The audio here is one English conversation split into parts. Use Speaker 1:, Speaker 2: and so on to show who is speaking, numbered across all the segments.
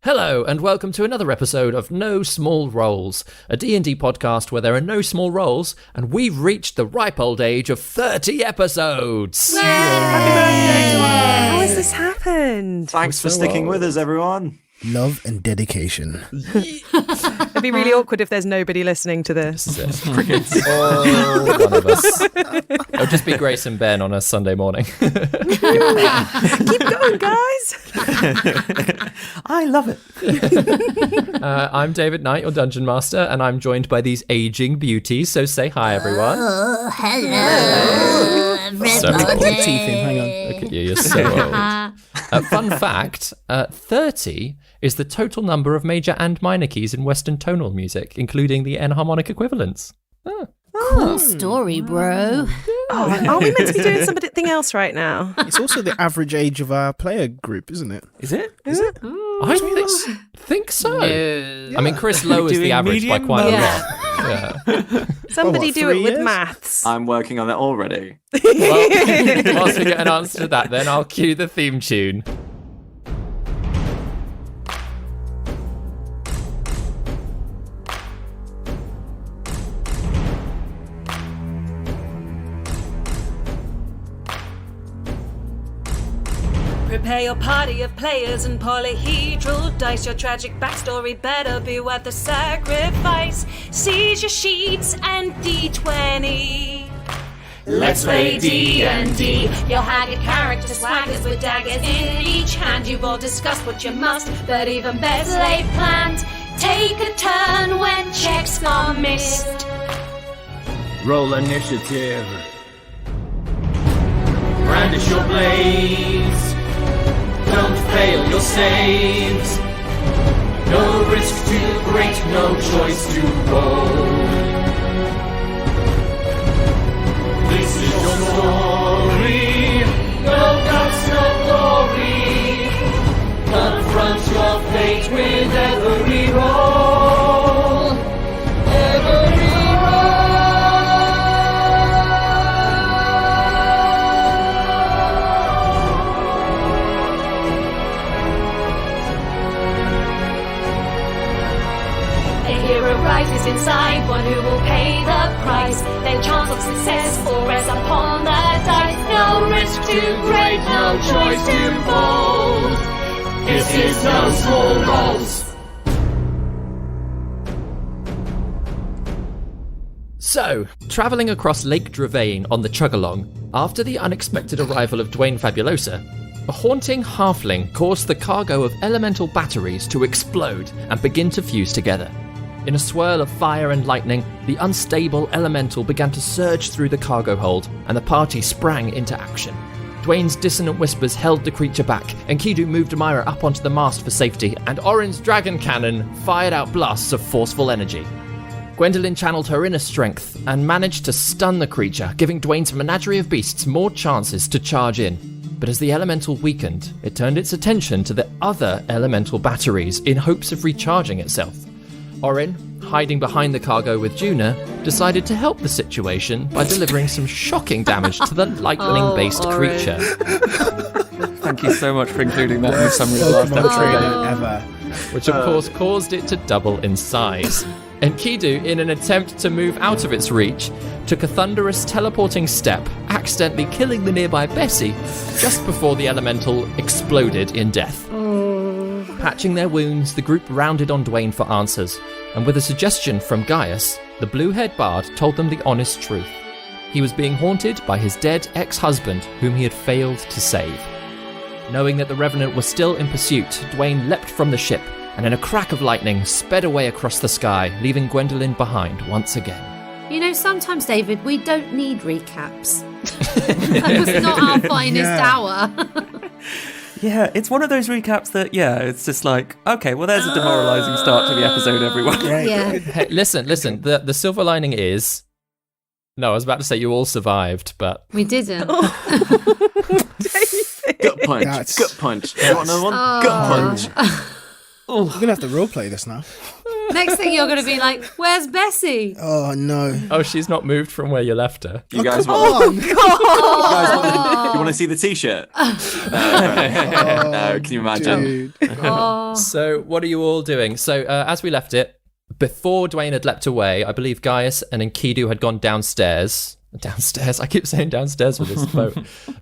Speaker 1: Hello, and welcome to another episode of No Small Roles, a D&D podcast where there are no small roles, and we've reached the ripe old age of 30 episodes!
Speaker 2: Yay! Happy birthday!
Speaker 3: How has this happened?
Speaker 2: Thanks for sticking with us, everyone.
Speaker 4: Love and dedication.
Speaker 3: It'd be really awkward if there's nobody listening to this.
Speaker 1: Crickets. Oh, one of us. It'll just be Grace and Ben on a Sunday morning.
Speaker 3: Keep going, guys!
Speaker 2: I love it.
Speaker 1: I'm David Knight, your Dungeon Master, and I'm joined by these aging beauties, so say hi, everyone.
Speaker 5: Oh, hello,
Speaker 1: So
Speaker 5: everybody.
Speaker 4: Put your teeth in, hang on.
Speaker 1: Look at you, you're so old. Fun fact, 30 is the total number of major and minor keys in Western tonal music, including the enharmonic equivalents.
Speaker 5: Cool story, bro.
Speaker 3: Oh, are we meant to be doing something else right now?
Speaker 4: It's also the average age of our player group, isn't it?
Speaker 2: Is it?
Speaker 1: I think so.
Speaker 5: No.
Speaker 1: I mean, Chris lowers
Speaker 2: Doing
Speaker 1: the average by
Speaker 2: medium
Speaker 1: quite a
Speaker 5: mode.
Speaker 1: lot. Yeah.
Speaker 3: Somebody
Speaker 4: what,
Speaker 3: do it
Speaker 4: 3
Speaker 3: with
Speaker 4: years?
Speaker 3: maths.
Speaker 2: I'm working on it already.
Speaker 1: Well, whilst we get an answer to that, then I'll cue the theme tune.
Speaker 6: Prepare your party of players and polyhedral dice. Your tragic backstory better be worth the sacrifice. Seize your sheets and D20. Let's play D&D. Your haggard character swaggers with daggers in each hand. You've all discussed what you must, but even better laid planned. Take a turn when checks are missed.
Speaker 7: Roll initiative. Brandish your blades. Don't fail your saves. No risk too great, no choice to roll. This is your story. No guts, no glory. Confront your fate with every roll. Every
Speaker 6: A hero rises inside, one who will pay the price. Then chance of success or rest upon the dice. No risk too great, no choice too bold. This is no small roles.
Speaker 1: So, travelling across Lake Dravane on the Chugalong, after the unexpected arrival of Dwayne Fabulosa, a haunting halfling caused the cargo of elemental batteries to explode and begin to fuse together. In a swirl of fire and lightning, the unstable elemental began to surge through the cargo hold, and the party sprang into action. Dwayne's dissonant whispers held the creature back, and Kidu moved Amira up onto the mast for safety, and Orin's dragon cannon fired out blasts of forceful energy. Gwendolyn channeled her inner strength and managed to stun the creature, giving Dwayne's menagerie of beasts more chances to charge in. But as the elemental weakened, it turned its attention to the other elemental batteries in hopes of recharging itself. Orin, hiding behind the cargo with Juna, decided to help the situation by delivering some shocking damage to the lightning-based creature.
Speaker 2: Thank you so much for including that in the summary of the last
Speaker 4: Pokemon
Speaker 2: episode.
Speaker 4: trailer ever.
Speaker 1: Which of course caused it to double in size. And Kidu, in an attempt to move out of its reach, took a thunderous teleporting step, accidentally killing the nearby Bessie just before the elemental exploded in death. Patching their wounds, the group rounded on Dwayne for answers, and with a suggestion from Gaius, the blue-haired bard told them the honest truth. He was being haunted by his dead ex-husband, whom he had failed to save. Knowing that the Revenant was still in pursuit, Dwayne leapt from the ship, and in a crack of lightning, sped away across the sky, leaving Gwendolyn behind once again.
Speaker 5: You know, sometimes, David, we don't need recaps. That was not our finest hour.
Speaker 2: Yeah, it's one of those recaps that, it's just like, okay, well, there's a demoralising start to the episode, everyone.
Speaker 5: Yeah.
Speaker 1: Hey, listen, the silver lining is... No, I was about to say you all survived, but...
Speaker 5: We didn't.
Speaker 2: Gut punch.
Speaker 4: That's-
Speaker 2: Gut punch. You want another one? Gut punch.
Speaker 4: We're going to have to roleplay this now.
Speaker 5: Next thing you're going to be like, where's Bessie?
Speaker 4: Oh no.
Speaker 1: Oh, she's not moved from where you left her.
Speaker 8: You guys
Speaker 4: Come
Speaker 8: want?
Speaker 4: on.
Speaker 8: You guys want? You want to see the T-shirt? No, can you imagine?
Speaker 4: Dude.
Speaker 5: Oh,
Speaker 1: So, what are you all doing? So, as we left it, before Dwayne had leapt away, I believe Gaius and Enkidu had gone downstairs. Downstairs? I keep saying downstairs with this boat.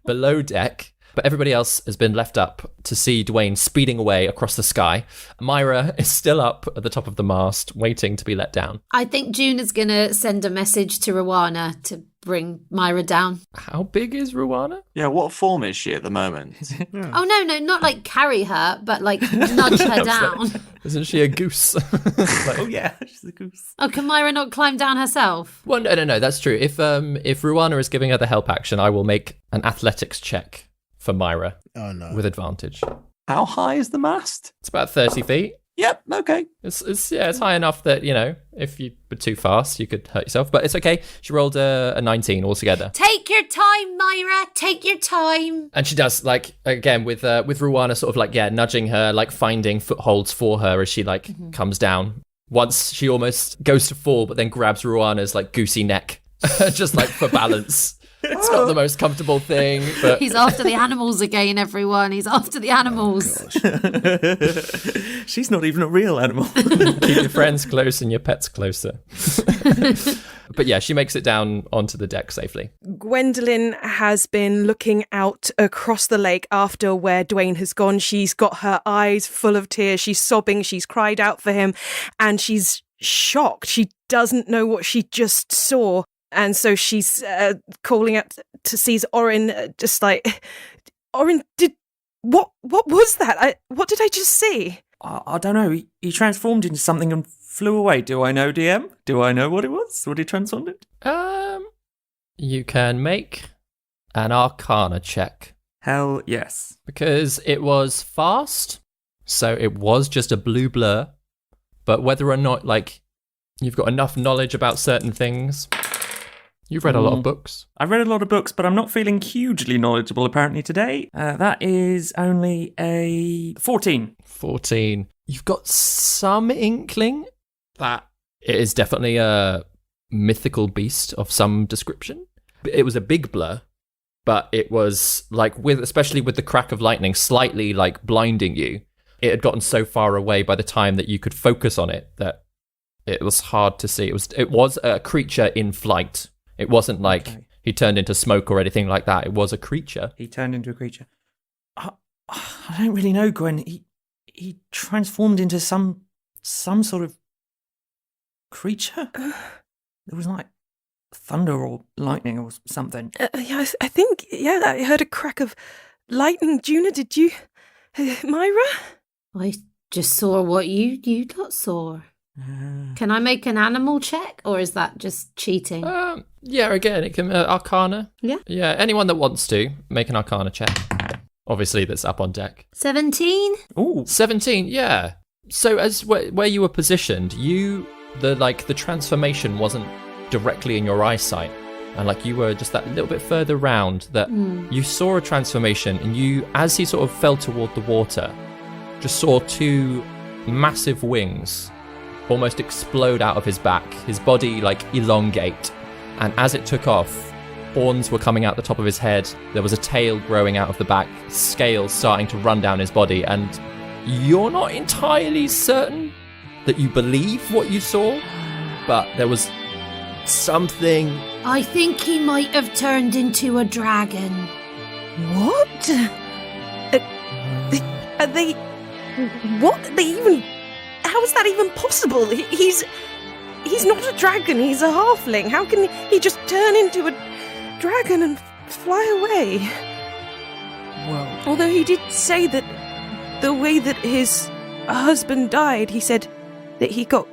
Speaker 1: Below deck. But everybody else has been left up to see Dwayne speeding away across the sky. Myra is still up at the top of the mast, waiting to be let down.
Speaker 5: I think June is going to send a message to Rowana to bring Myra down.
Speaker 1: How big is Ruana?
Speaker 8: Yeah, what form is she at the moment?
Speaker 5: Oh, no, not like carry her, but like nudge her down.
Speaker 1: Isn't she a goose?
Speaker 2: Oh yeah, she's a goose.
Speaker 5: Oh, can Myra not climb down herself?
Speaker 1: Well, no, that's true. If Ruana is giving her the help action, I will make an athletics check for Myra
Speaker 4: Oh no.
Speaker 1: with advantage.
Speaker 8: How high is the mast?
Speaker 1: It's about 30 feet.
Speaker 8: Yep. Okay.
Speaker 1: It's high enough that, if you were too fast, you could hurt yourself. But it's okay. She rolled a 19 altogether.
Speaker 5: Take your time, Myra. Take your time.
Speaker 1: And she does, again, with Ruana sort of nudging her, finding footholds for her as she, comes down. Once she almost goes to fall, but then grabs Ruana's, goosey neck, just, for balance. It's not the most comfortable thing, but...
Speaker 5: He's after the animals again, everyone. He's after the animals.
Speaker 2: She's not even a real animal.
Speaker 1: Keep your friends close and your pets closer. But yeah, she makes it down onto the deck safely.
Speaker 3: Gwendolyn has been looking out across the lake after where Dwayne has gone. She's got her eyes full of tears. She's sobbing. She's cried out for him and she's shocked. She doesn't know what she just saw. And so she's calling out to seize Orin, Orin, what was that? What did I just see?
Speaker 2: I don't know. He transformed into something and flew away. Do I know, DM? Do I know what it was? What he transformed it?
Speaker 1: You can make an Arcana check.
Speaker 2: Hell yes.
Speaker 1: Because it was fast, so it was just a blue blur. But whether or not, you've got enough knowledge about certain things... You've read a lot of books.
Speaker 2: I've read a lot of books, but I'm not feeling hugely knowledgeable apparently today. That is only a 14.
Speaker 1: 14. You've got some inkling that it is definitely a mythical beast of some description. It was a big blur, but it was especially with the crack of lightning slightly blinding you. It had gotten so far away by the time that you could focus on it that it was hard to see. It was a creature in flight. It wasn't he turned into smoke or anything like that. It was a creature.
Speaker 2: He turned into a creature. I don't really know, Gwen. He transformed into some sort of creature. There was thunder or lightning or something.
Speaker 3: Yeah, I think, I heard a crack of lightning. Juna, did you? Myra?
Speaker 5: I just saw what you lot saw. Can I make an animal check, or is that just cheating?
Speaker 1: Yeah, again, it can Arcana.
Speaker 5: Yeah.
Speaker 1: Yeah, anyone that wants to make an Arcana check. Obviously, that's up on deck.
Speaker 5: 17?
Speaker 2: Ooh.
Speaker 1: 17, yeah. So as where you were positioned, the transformation wasn't directly in your eyesight, and you were just that little bit further round that you saw a transformation, and you, as he sort of fell toward the water, just saw two massive wings almost explode out of his back, his body elongate, and as it took off, horns were coming out the top of his head, there was a tail growing out of the back, scales starting to run down his body, and you're not entirely certain that you believe what you saw, but there was something...
Speaker 5: I think he might have turned into a dragon.
Speaker 3: What? Are they... What? They even... How is that even possible? He's not a dragon, he's a halfling. How can he just turn into a dragon and fly away?
Speaker 2: Well...
Speaker 3: Although he did say that the way that his husband died, he said that he got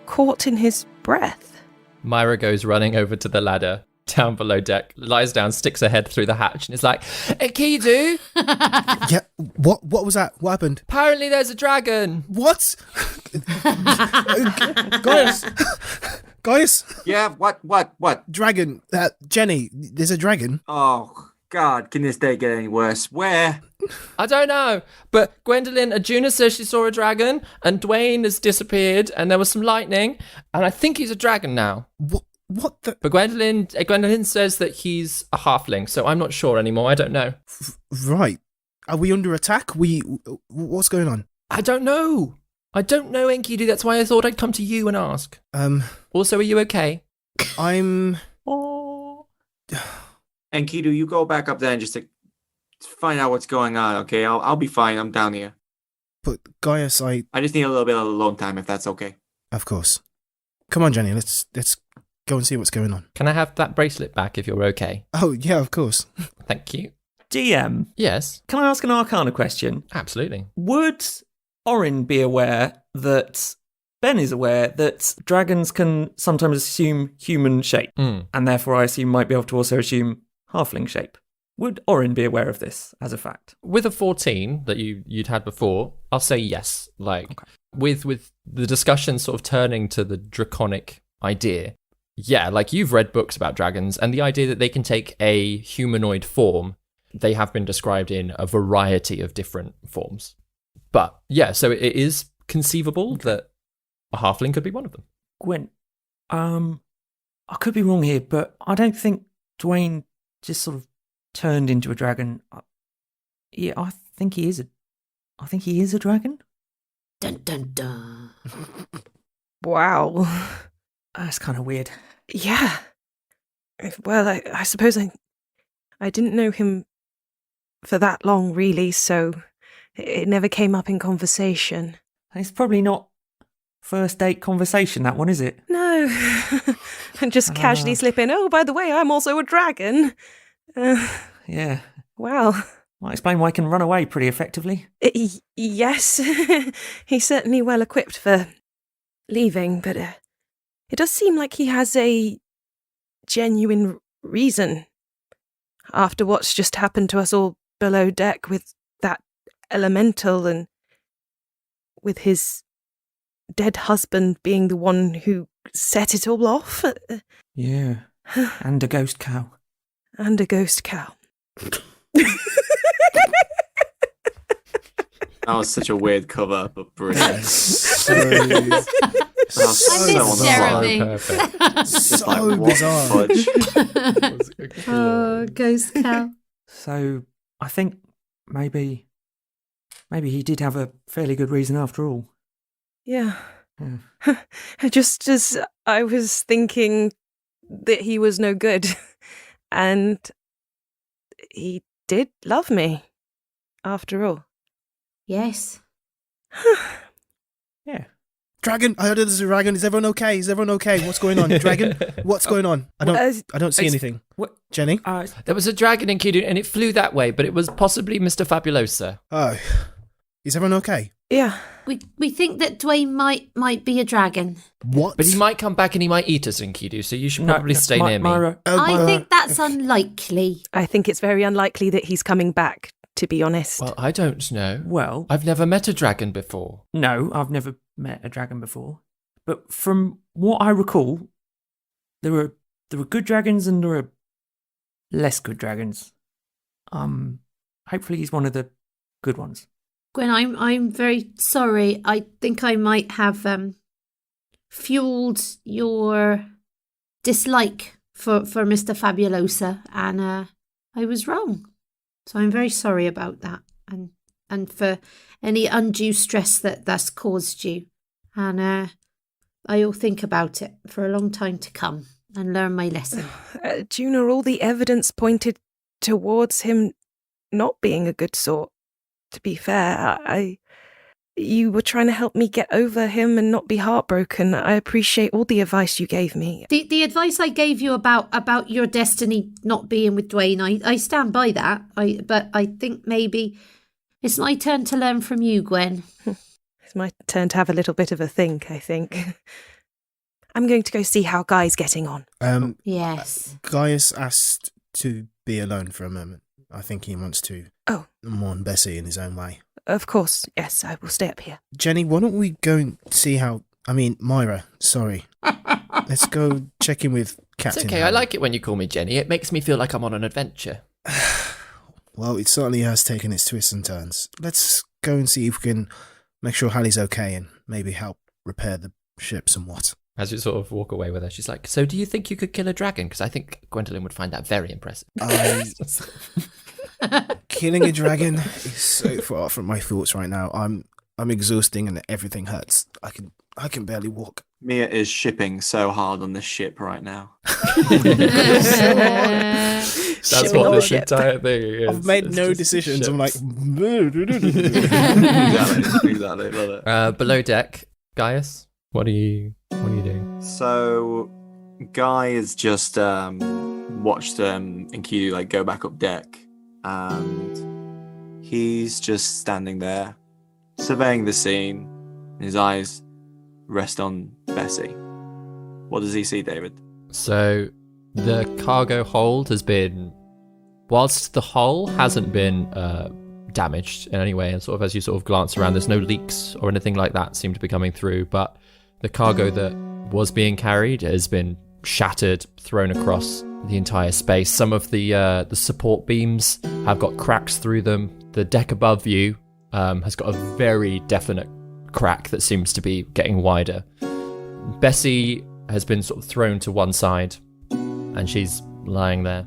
Speaker 3: caught in his breath.
Speaker 1: Myra goes running over to the ladder down below deck, lies down, sticks her head through the hatch, and is like, Kidu,
Speaker 4: Yeah. What was that? What happened?
Speaker 1: apparently there's a dragon.
Speaker 4: What? Guys.
Speaker 8: Yeah. What?
Speaker 4: Dragon. Jenny. There's a dragon.
Speaker 8: Oh,
Speaker 9: God, can this day get any worse? Where?
Speaker 1: I don't know, but Gwendolyn, Arjuna says she saw a dragon, and Dwayne has disappeared, and there was some lightning, and I think he's a dragon now.
Speaker 4: What the?
Speaker 1: But Gwendolyn says that he's a halfling, so I'm not sure anymore. I don't know.
Speaker 4: Right. Are we under attack? What's going on?
Speaker 1: I don't know. Enkidu. That's why I thought I'd come to you and ask. Also, are you okay?
Speaker 4: I'm.
Speaker 9: Enkidu, you go back up there and just to find out what's going on, okay? I'll be fine. I'm down here.
Speaker 4: But Gaius, I
Speaker 9: just need a little bit of alone time, if that's okay.
Speaker 4: Of course. Come on, Jenny. Let's go and see what's going on.
Speaker 1: Can I have that bracelet back if you're okay?
Speaker 4: Oh yeah, of course.
Speaker 1: Thank you.
Speaker 2: DM.
Speaker 1: Yes.
Speaker 2: Can I ask an Arcana question?
Speaker 1: Absolutely.
Speaker 2: Would Orin be aware that Ben is aware that dragons can sometimes assume human shape, and therefore I assume might be able to also assume halfling shape? Would Orin be aware of this as a fact?
Speaker 1: With a 14 that you'd had before, I'll say yes. Like with the discussion sort of turning to the draconic idea. Yeah, like you've read books about dragons, and the idea that they can take a humanoid form, they have been described in a variety of different forms. But yeah, so it is conceivable that a halfling could be one of them.
Speaker 2: Gwen, I could be wrong here, but I don't think Dwayne just sort of turned into a dragon. Yeah, I think he is a dragon.
Speaker 5: Dun dun dun.
Speaker 3: Wow.
Speaker 2: That's kind of weird.
Speaker 3: Yeah. Well, I suppose I didn't know him for that long, really, so it never came up in conversation.
Speaker 2: It's probably not first date conversation, that one, is it?
Speaker 3: No. And just casually slip in, oh, by the way, I'm also a dragon.
Speaker 2: Yeah.
Speaker 3: Well.
Speaker 2: Might explain why he can run away pretty effectively.
Speaker 3: Yes. He's certainly well equipped for leaving, but it does seem like he has a genuine reason after what's just happened to us all below deck with that elemental and with his dead husband being the one who set it all off.
Speaker 2: Yeah. And a ghost cow.
Speaker 3: And a ghost cow.
Speaker 9: That was such a weird cover, but brilliant.
Speaker 4: So
Speaker 5: Jeremy.
Speaker 4: So bizarre.
Speaker 5: Oh, ghost cow.
Speaker 2: So I think maybe he did have a fairly good reason after all.
Speaker 3: Yeah. Just as I was thinking that he was no good, and he did love me, after all.
Speaker 5: Yes.
Speaker 2: Yeah.
Speaker 4: Dragon, I heard there's a dragon. Is everyone okay? What's going on? Dragon, what's going on? I don't see anything.
Speaker 2: What?
Speaker 4: Jenny?
Speaker 1: There was a dragon in Kidu, and it flew that way, but it was possibly Mr. Fabulosa.
Speaker 4: Oh. Is everyone okay?
Speaker 3: Yeah.
Speaker 5: We think that Dwayne might be a dragon.
Speaker 4: What?
Speaker 1: But he might come back and he might eat us in Kidu, so you should probably stay near me.
Speaker 2: Myra.
Speaker 5: I think that's unlikely.
Speaker 3: I think it's very unlikely that he's coming back, to be honest.
Speaker 1: Well, I don't know.
Speaker 2: Well,
Speaker 1: I've never met a dragon before.
Speaker 2: no, I've never met a dragon before. But from what I recall, there were good dragons and there were less good dragons. Hopefully he's one of the good ones.
Speaker 5: Gwen, I'm very sorry. I think I might have fueled your dislike for Mr. Fabulosa, and I was wrong. So I'm very sorry about that, and for any undue stress that's caused you. And I'll think about it for a long time to come and learn my lesson.
Speaker 3: Juna, all the evidence pointed towards him not being a good sort. To be fair, you were trying to help me get over him and not be heartbroken. I appreciate all the advice you gave me.
Speaker 5: The advice I gave you about your destiny not being with Dwayne, I stand by that. But I think maybe it's my turn to learn from you, Gwen.
Speaker 3: It's my turn to have a little bit of a think, I think. I'm going to go see how Guy's getting on.
Speaker 5: Yes.
Speaker 4: Gaius asked to be alone for a moment. I think he wants to mourn Bessie in his own way.
Speaker 3: Of course, yes, I will stay up here.
Speaker 4: Jenny, why don't we go and see how... Myra, sorry. Let's go check in with Captain
Speaker 1: It's okay,
Speaker 4: Howard.
Speaker 1: I like it when you call me Jenny. It makes me feel like I'm on an adventure.
Speaker 4: Well, it certainly has taken its twists and turns. Let's go and see if we can make sure Hallie's okay and maybe help repair the ship somewhat.
Speaker 1: As you sort of walk away with her, she's like, so do you think you could kill a dragon? Because I think Gwendolyn would find that very impressive.
Speaker 4: Killing a dragon is so far from my thoughts right now. I'm exhausting and everything hurts. I can barely walk.
Speaker 8: Mia is shipping so hard on this ship right now.
Speaker 1: That's what this entire thing is.
Speaker 4: I've made
Speaker 1: It's
Speaker 4: no
Speaker 1: just
Speaker 4: decisions.
Speaker 1: ships.
Speaker 4: I'm like...
Speaker 8: exactly. Love it.
Speaker 1: Below deck, Gaius, what are you doing?
Speaker 8: So, Guy has just watched Enkidu like go back up deck, and he's just standing there, surveying the scene. His eyes rest on Bessie. What does he see, David?
Speaker 1: So the cargo hold has been, whilst the hull hasn't been damaged in any way, and sort of as you sort of glance around, there's no leaks or anything like that seem to be coming through, but the cargo that was being carried has been shattered, thrown across the entire space. Some of the support beams have got cracks through them. The deck above you has got a very definite crack that seems to be getting wider. Bessie has been sort of thrown to one side, and she's lying there.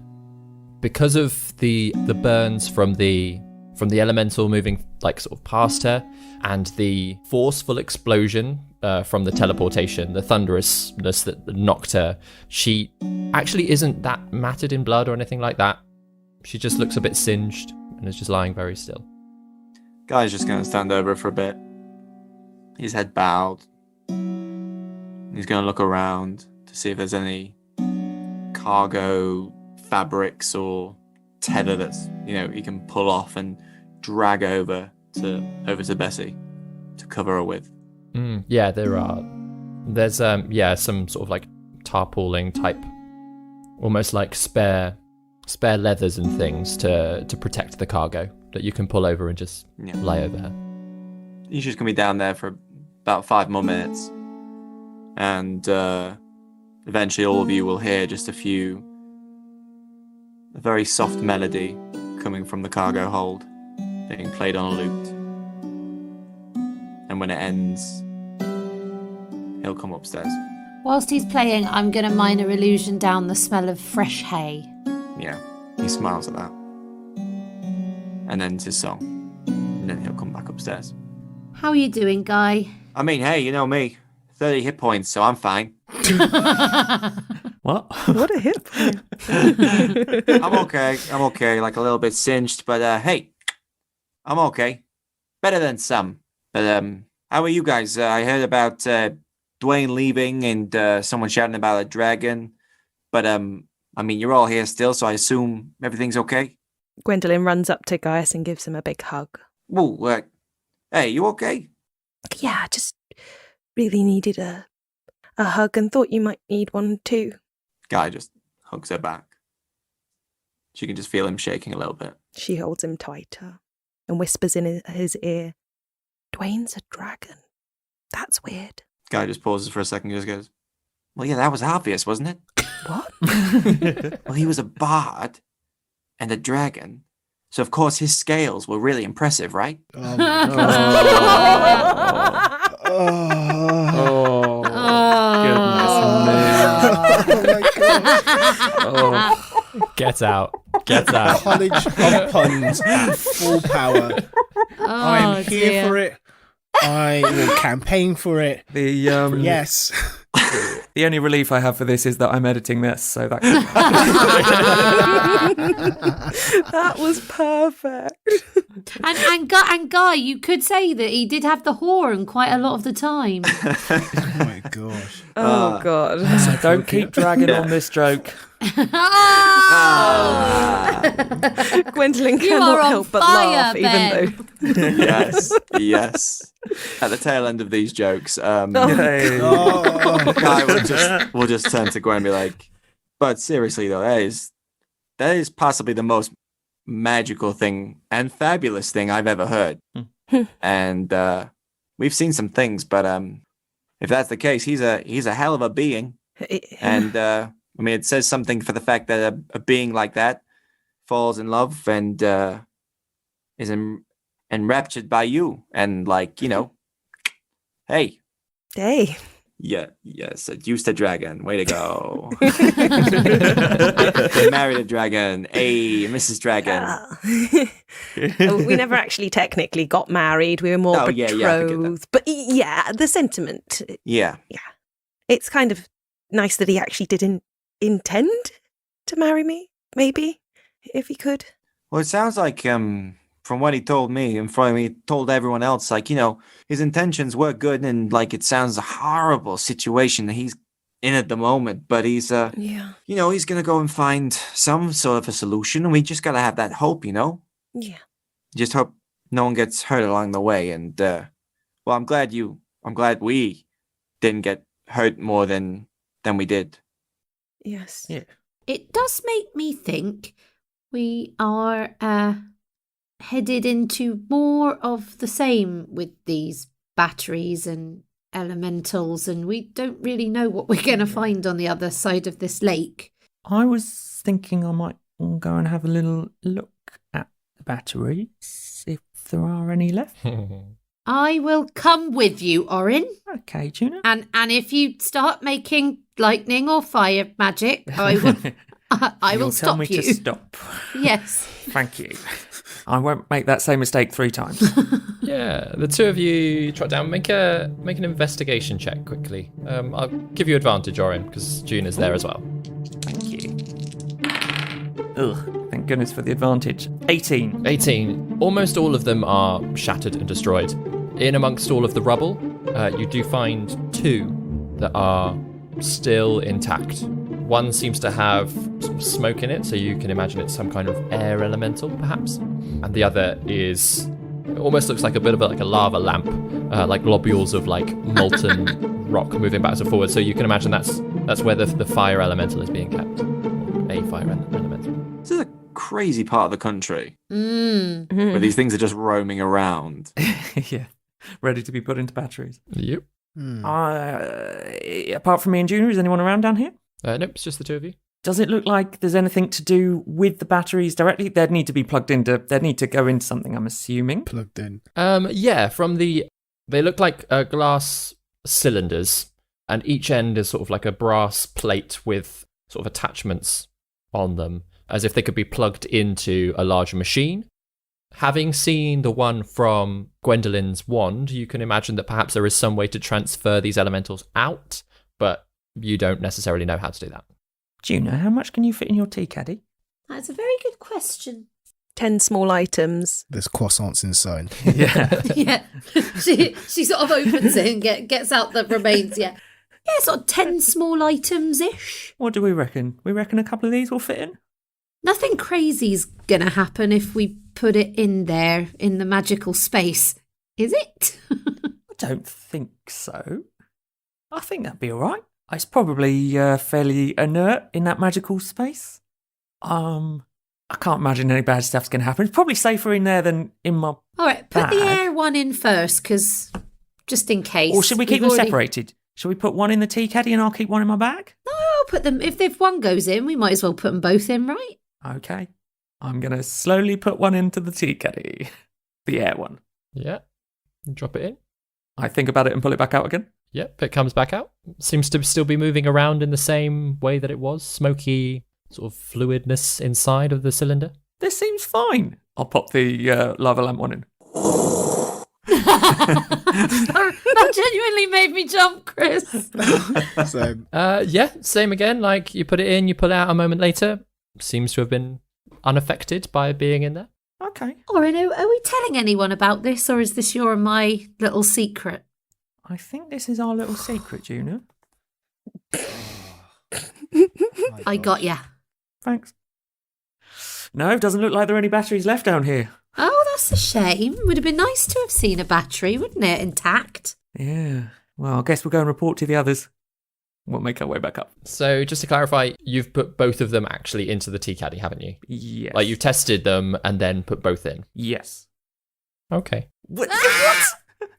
Speaker 1: Because of the burns from the elemental moving like sort of past her, and the forceful explosion from the teleportation, the thunderousness that knocked her, she actually isn't that matted in blood or anything like that. She just looks a bit singed and is just lying very still.
Speaker 8: Guy's just going to stand over her for a bit. His head bowed. He's going to look around to see if there's any cargo fabrics or tether that's, he can pull off and drag over to Bessie to cover her with.
Speaker 1: Yeah, there are. There's some sort of like tarpauling type, almost like spare leathers and things to protect the cargo that you can pull over and just lie over her.
Speaker 8: He's just going to be down there for about 5 more minutes. And eventually all of you will hear just a very soft melody coming from the cargo hold, being played on a lute. And when it ends, he'll come upstairs.
Speaker 5: Whilst he's playing, I'm going to minor illusion down the smell of fresh hay.
Speaker 8: Yeah, he smiles at that. And ends his song. And then he'll come back upstairs.
Speaker 5: How are you doing, Guy?
Speaker 9: I mean, hey, you know me. 30 hit points, so I'm fine.
Speaker 2: What?
Speaker 3: What a hit point.
Speaker 9: I'm okay. Like a little bit singed, but hey, I'm okay. Better than some. But how are you guys? I heard about Dwayne leaving and someone shouting about a dragon. But I mean, you're all here still, so I assume everything's okay?
Speaker 3: Gwendolyn runs up to Gaius and gives him a big hug.
Speaker 9: Whoa, hey, you okay?
Speaker 3: Yeah, just really needed a hug and thought you might need one too.
Speaker 8: Guy just hugs her back. She can just feel him shaking a little bit.
Speaker 3: She holds him tighter and whispers in his ear, Dwayne's a dragon. That's weird.
Speaker 8: Guy just pauses for a second and just goes,
Speaker 9: Well, yeah, that was obvious, wasn't it?
Speaker 3: What?
Speaker 9: Well, he was a bard and a dragon. So, of course, his scales were really impressive, right?
Speaker 4: Oh, my God.
Speaker 1: Get out.
Speaker 4: College of puns at full power. I'm here for it. I will campaign for it. Yes.
Speaker 2: The only relief I have for this is that I'm editing this, so that.
Speaker 3: That was perfect.
Speaker 5: And Guy, you could say that he did have the horn quite a lot of the time.
Speaker 4: Oh my gosh.
Speaker 3: Oh God.
Speaker 2: Don't keep dragging on this joke.
Speaker 3: Gwendolyn
Speaker 5: You are
Speaker 3: cannot
Speaker 5: on
Speaker 3: help but
Speaker 5: fire,
Speaker 3: laugh,
Speaker 5: Ben.
Speaker 3: even though.
Speaker 8: yes. At the tail end of these jokes,
Speaker 2: Hey.
Speaker 8: Guy will just turn to Gwen and be like, but seriously though, that is possibly the most magical thing and fabulous thing I've ever heard. And we've seen some things, but if that's the case, he's a hell of a being. And I mean, it says something for the fact that a being like that
Speaker 9: falls in love and is enraptured by you, and like, you know, hey.
Speaker 3: Hey.
Speaker 9: Yeah, yes, seduced a dragon. Way to go. Married a dragon. Hey, Mrs. Dragon.
Speaker 3: We never actually technically got married. We were more betrothed.
Speaker 9: Yeah, I forget that.
Speaker 3: But yeah, the sentiment.
Speaker 9: Yeah.
Speaker 3: It's kind of nice that he actually did intend to marry me, maybe, if he could.
Speaker 9: Well, it sounds like, from what he told me and from what he told everyone else, like, you know, his intentions were good, and like, it sounds a horrible situation that he's in at the moment, but he's, you know, he's going to go and find some sort of a solution, and we just got to have that hope, you know?
Speaker 3: Yeah.
Speaker 9: Just hope no one gets hurt along the way. And, well, I'm glad we didn't get hurt more than we did.
Speaker 3: Yes.
Speaker 2: Yeah.
Speaker 5: It does make me think we are headed into more of the same with these batteries and elementals, and we don't really know what we're going to find on the other side of this lake.
Speaker 2: I was thinking I might go and have a little look at the batteries, if there are any left.
Speaker 5: I will come with you, Orin.
Speaker 2: Okay, Juno.
Speaker 5: And if you start making lightning or fire magic, I will I will
Speaker 2: You'll
Speaker 5: stop
Speaker 2: tell me
Speaker 5: you.
Speaker 2: to stop.
Speaker 5: Yes.
Speaker 2: Thank you. I won't make that same mistake 3 times.
Speaker 1: Yeah, the two of you trot down. Make an investigation check quickly. I'll give you advantage, Orin, because June is there as well.
Speaker 2: Thank you. Ugh, thank goodness for the advantage. 18.
Speaker 1: 18. Almost all of them are shattered and destroyed. In amongst all of the rubble, you do find 2 that are still intact. One seems to have some smoke in it, so you can imagine it's some kind of air elemental, perhaps. And the other is... It almost looks like a bit of like a lava lamp, like globules of like molten rock moving backwards and forwards. So you can imagine that's where the fire elemental is being kept. A fire elemental.
Speaker 9: This is a crazy part of the country
Speaker 5: Mm.
Speaker 9: where these things are just roaming around.
Speaker 2: Yeah, ready to be put into batteries.
Speaker 1: Yep.
Speaker 2: Apart from me and Junior, is anyone around down here?
Speaker 1: Nope, it's just the two of you.
Speaker 2: Does it look like there's anything to do with the batteries directly? They'd need to be plugged into... They'd need to go into something, I'm assuming.
Speaker 4: Plugged in.
Speaker 1: Yeah, they look like glass cylinders, and each end is sort of like a brass plate with sort of attachments on them, as if they could be plugged into a larger machine. Having seen the one from Gwendolyn's wand, you can imagine that perhaps there is some way to transfer these elementals out, but you don't necessarily know how to do that.
Speaker 2: Juno, how much can you fit in your tea caddy?
Speaker 5: That's a very good question.
Speaker 3: 10 small items.
Speaker 4: There's croissants inside.
Speaker 2: Yeah.
Speaker 5: Yeah. She sort of opens it and gets out the remains, yeah. Yeah, sort of 10 small items-ish.
Speaker 2: What do we reckon? We reckon a couple of these will fit in?
Speaker 5: Nothing crazy's gonna happen if we put it in there, in the magical space. Is it?
Speaker 2: I don't think so. I think that'd be all right. It's probably fairly inert in that magical space. I can't imagine any bad stuff's going to happen. It's probably safer in there than in my
Speaker 5: All right, put the
Speaker 2: bag.
Speaker 5: air one in first, because just in case.
Speaker 2: Or should we keep
Speaker 5: We've
Speaker 2: them
Speaker 5: already-
Speaker 2: separated? Should we put one in the tea caddy and I'll keep one in my bag?
Speaker 5: No, I'll put them. If one goes in, we might as well put them both in, right?
Speaker 2: Okay. I'm going to slowly put one into the tea caddy. The air one.
Speaker 1: Yeah. Drop it in.
Speaker 2: I think about it and pull it back out again.
Speaker 1: Yep, it comes back out. Seems to still be moving around in the same way that it was. Smoky sort of fluidness inside of the cylinder.
Speaker 2: This seems fine. I'll pop the lava lamp one in.
Speaker 5: That genuinely made me jump, Chris.
Speaker 4: So
Speaker 1: Yeah, same again. Like you put it in, you pull it out a moment later. Seems to have been unaffected by being in there.
Speaker 2: Okay.
Speaker 5: Orin, are we telling anyone about this, or is this your and my little secret?
Speaker 2: I think this is our little secret, Juno.
Speaker 5: I got ya.
Speaker 2: Thanks. No, doesn't look like there are any batteries left down here.
Speaker 5: Oh, that's a shame. Would have been nice to have seen a battery, wouldn't it, intact?
Speaker 2: Yeah. Well, I guess we'll go and report to the others. We'll make our way back up.
Speaker 1: So just to clarify, you've put both of them actually into the tea caddy, haven't you?
Speaker 2: Yes.
Speaker 1: Like you've tested them and then put both in.
Speaker 2: Yes.
Speaker 1: Okay.
Speaker 2: What?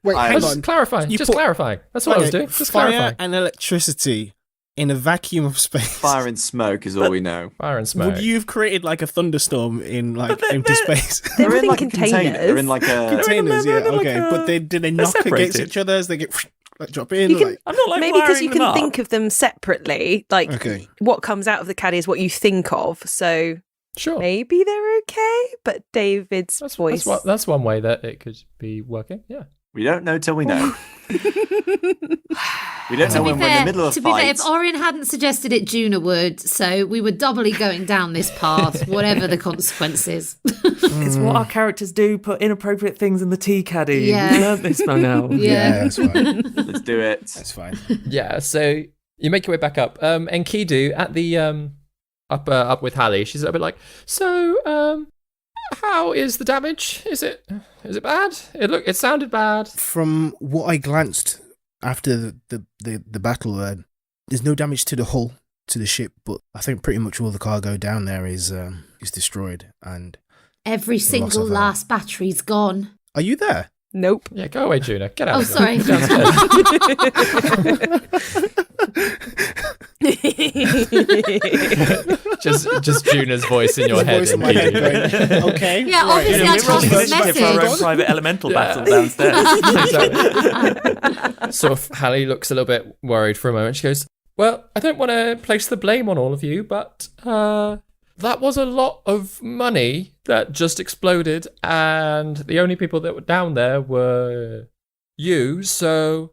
Speaker 4: wait,
Speaker 9: I
Speaker 4: hang
Speaker 1: Just
Speaker 4: on.
Speaker 1: clarify.
Speaker 4: You
Speaker 1: Just
Speaker 4: put-
Speaker 1: clarify. That's what I was doing. Just
Speaker 4: fire
Speaker 1: clarify.
Speaker 4: and electricity in a vacuum of space.
Speaker 8: Fire and smoke is all we know.
Speaker 1: Fire and smoke.
Speaker 4: Would you have created like a thunderstorm in like empty space?
Speaker 3: They're in
Speaker 8: like a
Speaker 3: containers.
Speaker 8: container. They're in like a
Speaker 4: Containers, yeah, okay. But do they knock against
Speaker 2: separated.
Speaker 4: each other as they get like drop in?
Speaker 3: You can-
Speaker 4: like,
Speaker 2: I'm not like
Speaker 3: Maybe because
Speaker 2: wiring
Speaker 3: you
Speaker 2: them
Speaker 3: can
Speaker 2: up.
Speaker 3: think of them separately. Like
Speaker 4: Okay.
Speaker 3: what comes out of the caddy is what you think of. So
Speaker 1: Sure.
Speaker 3: maybe they're okay. But David's voice.
Speaker 1: That's one way that it could be working. Yeah.
Speaker 8: We don't know till we know. We don't know when we're in the middle of a
Speaker 5: to be fair,
Speaker 8: fight.
Speaker 5: if Orion hadn't suggested it, Juna would. So we were doubly going down this path, whatever the consequences.
Speaker 2: It's what our characters do, put inappropriate things in the tea caddy.
Speaker 5: Yeah.
Speaker 2: We learned this by now.
Speaker 5: Yeah.
Speaker 4: that's fine.
Speaker 8: Let's do it.
Speaker 4: That's fine.
Speaker 1: Yeah, so you make your way back up. Enkidu at the up with Hallie. She's a bit like, so how is the damage? Is it bad? It sounded bad.
Speaker 4: From what I glanced after the battle, there's no damage to the hull, to the ship, but I think pretty much all the cargo down there is destroyed. And
Speaker 5: Every single
Speaker 4: of,
Speaker 5: last battery's gone.
Speaker 4: are you there?
Speaker 3: Nope.
Speaker 1: Yeah, go away, Juna. Get out.
Speaker 5: Oh,
Speaker 1: of there.
Speaker 5: sorry.
Speaker 1: just Juna's voice in your head.
Speaker 4: Voice in my head
Speaker 1: Enkidu.
Speaker 4: going, okay.
Speaker 5: Yeah,
Speaker 4: right.
Speaker 5: obviously
Speaker 2: Yeah,
Speaker 5: I
Speaker 2: we rolled
Speaker 5: passed this
Speaker 2: initiative for our own
Speaker 5: message.
Speaker 2: private elemental
Speaker 1: Yeah.
Speaker 2: battle downstairs.
Speaker 1: So Hallie looks a little bit worried for a moment. She goes, well, I don't want to place the blame on all of you, but that was a lot of money that just exploded, and the only people that were down there were you. So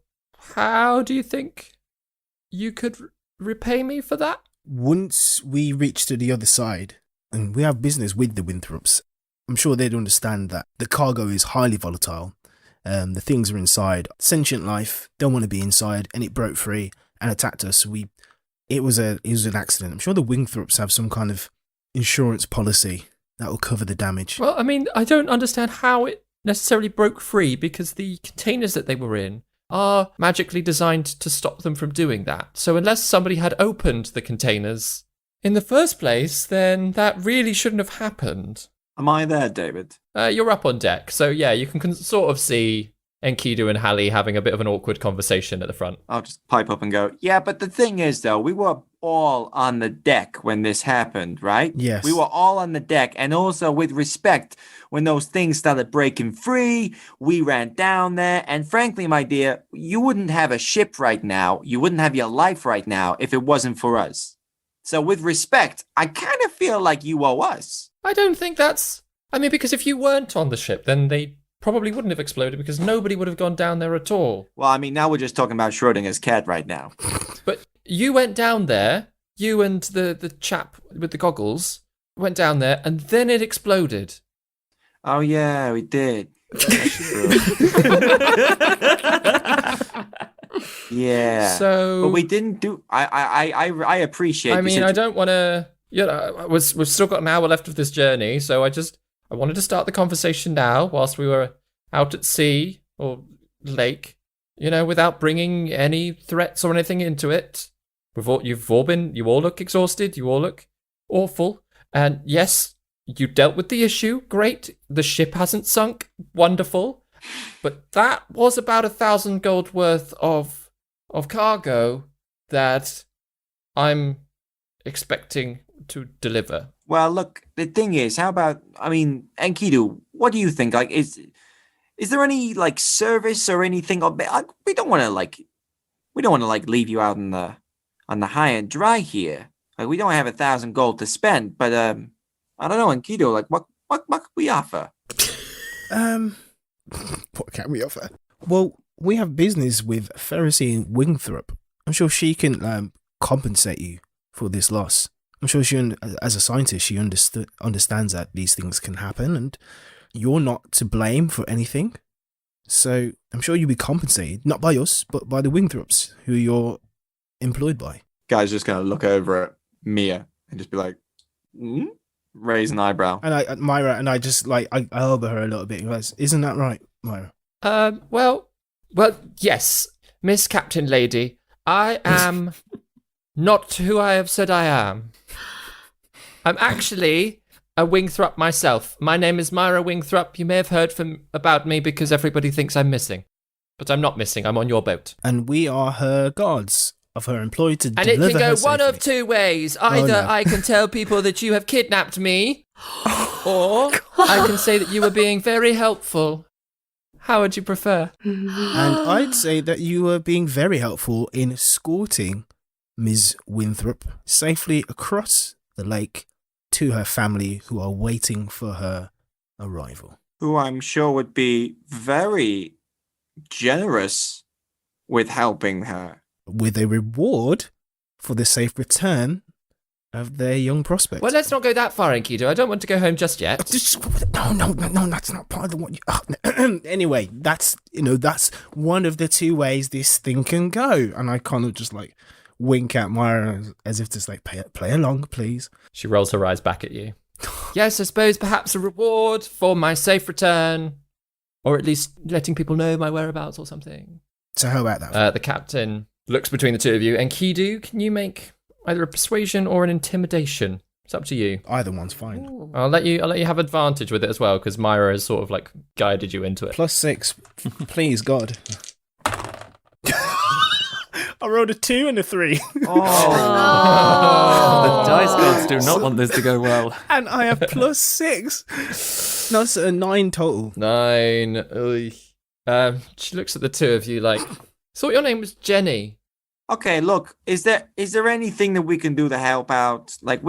Speaker 1: how do you think you could repay me for that?
Speaker 4: Once we reach to the other side, and we have business with the Winthrops, I'm sure they'd understand that the cargo is highly volatile. The things are inside. Sentient life don't want to be inside, and it broke free and attacked us. It was an accident. I'm sure the Winthrops have some kind of insurance policy that will cover the damage.
Speaker 1: Well, I mean, I don't understand how it necessarily broke free, because the containers that they were in are magically designed to stop them from doing that. So unless somebody had opened the containers in the first place, then that really shouldn't have happened.
Speaker 8: Am I there, David?
Speaker 1: You're up on deck, so yeah, you can sort of see Enkidu and Hallie having a bit of an awkward conversation at the front.
Speaker 8: I'll just pipe up and go, yeah, but the thing is, though, we were all on the deck when this happened, right?
Speaker 4: Yes.
Speaker 8: We were all on the deck. And also, with respect, when those things started breaking free, we ran down there. And frankly, my dear, you wouldn't have a ship right now. You wouldn't have your life right now if it wasn't for us. So with respect, I kind of feel like you owe us.
Speaker 1: I don't think that's... I mean, because if you weren't on the ship, then they probably wouldn't have exploded, because nobody would have gone down there at all.
Speaker 8: Well, I mean, now we're just talking about Schrodinger's cat right now.
Speaker 1: But you went down there, you and the chap with the goggles went down there, and then it exploded.
Speaker 8: Oh, yeah, we did. That's true. Yeah.
Speaker 1: So...
Speaker 8: But we didn't do... I appreciate
Speaker 1: I
Speaker 8: the
Speaker 1: mean, I don't want to... You know, we've still got an hour left of this journey, so I wanted to start the conversation now, whilst we were out at sea or lake, you know, without bringing any threats or anything into it. You all look exhausted, you all look awful, and yes, you dealt with the issue, great. The ship hasn't sunk, wonderful, but that was about 1,000 gold worth of cargo that I'm expecting to deliver.
Speaker 8: Well, look, the thing is, how about, I mean, Enkidu, what do you think? Like, is there any, like, service or anything? We don't want to leave you out on the high and dry here. Like, we don't have 1,000 gold to spend, but, I don't know, Enkidu, like, what can we offer?
Speaker 4: What can we offer? Well, we have business with Ferrisy Winthrop. I'm sure she can compensate you for this loss. I'm sure she, as a scientist, she understands that these things can happen, and you're not to blame for anything. So I'm sure you'll be compensated, not by us, but by the Winthrops, who you're employed by.
Speaker 8: Guy's just going to look over at Mia and just be like, raise an eyebrow.
Speaker 4: And Myra, and I just, like, I elbow her a little bit. Goes, isn't that right, Myra?
Speaker 1: Well, yes, Miss Captain Lady, I am not who I have said I am. I'm actually a Wingthrop myself. My name is Myra Wingthrop. You may have heard about me because everybody thinks I'm missing. But I'm not missing. I'm on your boat.
Speaker 4: And we are her guards of her employee to
Speaker 1: And it
Speaker 4: deliver
Speaker 1: can go
Speaker 4: her
Speaker 1: one of
Speaker 4: safely.
Speaker 1: two ways. Either
Speaker 4: no.
Speaker 1: I can tell people that you have kidnapped me, or I can say that you were being very helpful. How would you prefer?
Speaker 4: And I'd say that you were being very helpful in escorting Ms. Winthrop safely across the lake to her family who are waiting for her arrival.
Speaker 8: Who I'm sure would be very generous with helping her.
Speaker 4: With a reward for the safe return of their young prospect.
Speaker 1: Well, let's not go that far, Enkidu. I don't want to go home just yet.
Speaker 4: No, that's not part of what you... Anyway, that's one of the two ways this thing can go. And I kind of just like wink at Myra as if to say, play along, please.
Speaker 1: She rolls her eyes back at you. Yes, I suppose perhaps a reward for my safe return, or at least letting people know my whereabouts or something.
Speaker 4: So how about that?
Speaker 1: The captain looks between the two of you. Enkidu, can you make either a persuasion or an intimidation? It's up to you.
Speaker 4: Either one's fine.
Speaker 3: Ooh.
Speaker 1: I'll let you have advantage with it as well, because Myra has sort of like guided you into it.
Speaker 4: +6, please, God. I rolled a 2 and a 3.
Speaker 10: The dice gods do not want this to go well.
Speaker 4: And I have +6. That's a 9 total.
Speaker 1: 9. She looks at the two of you like, thought your name was Jenny.
Speaker 8: Okay, look, is there anything that we can do to help out? Like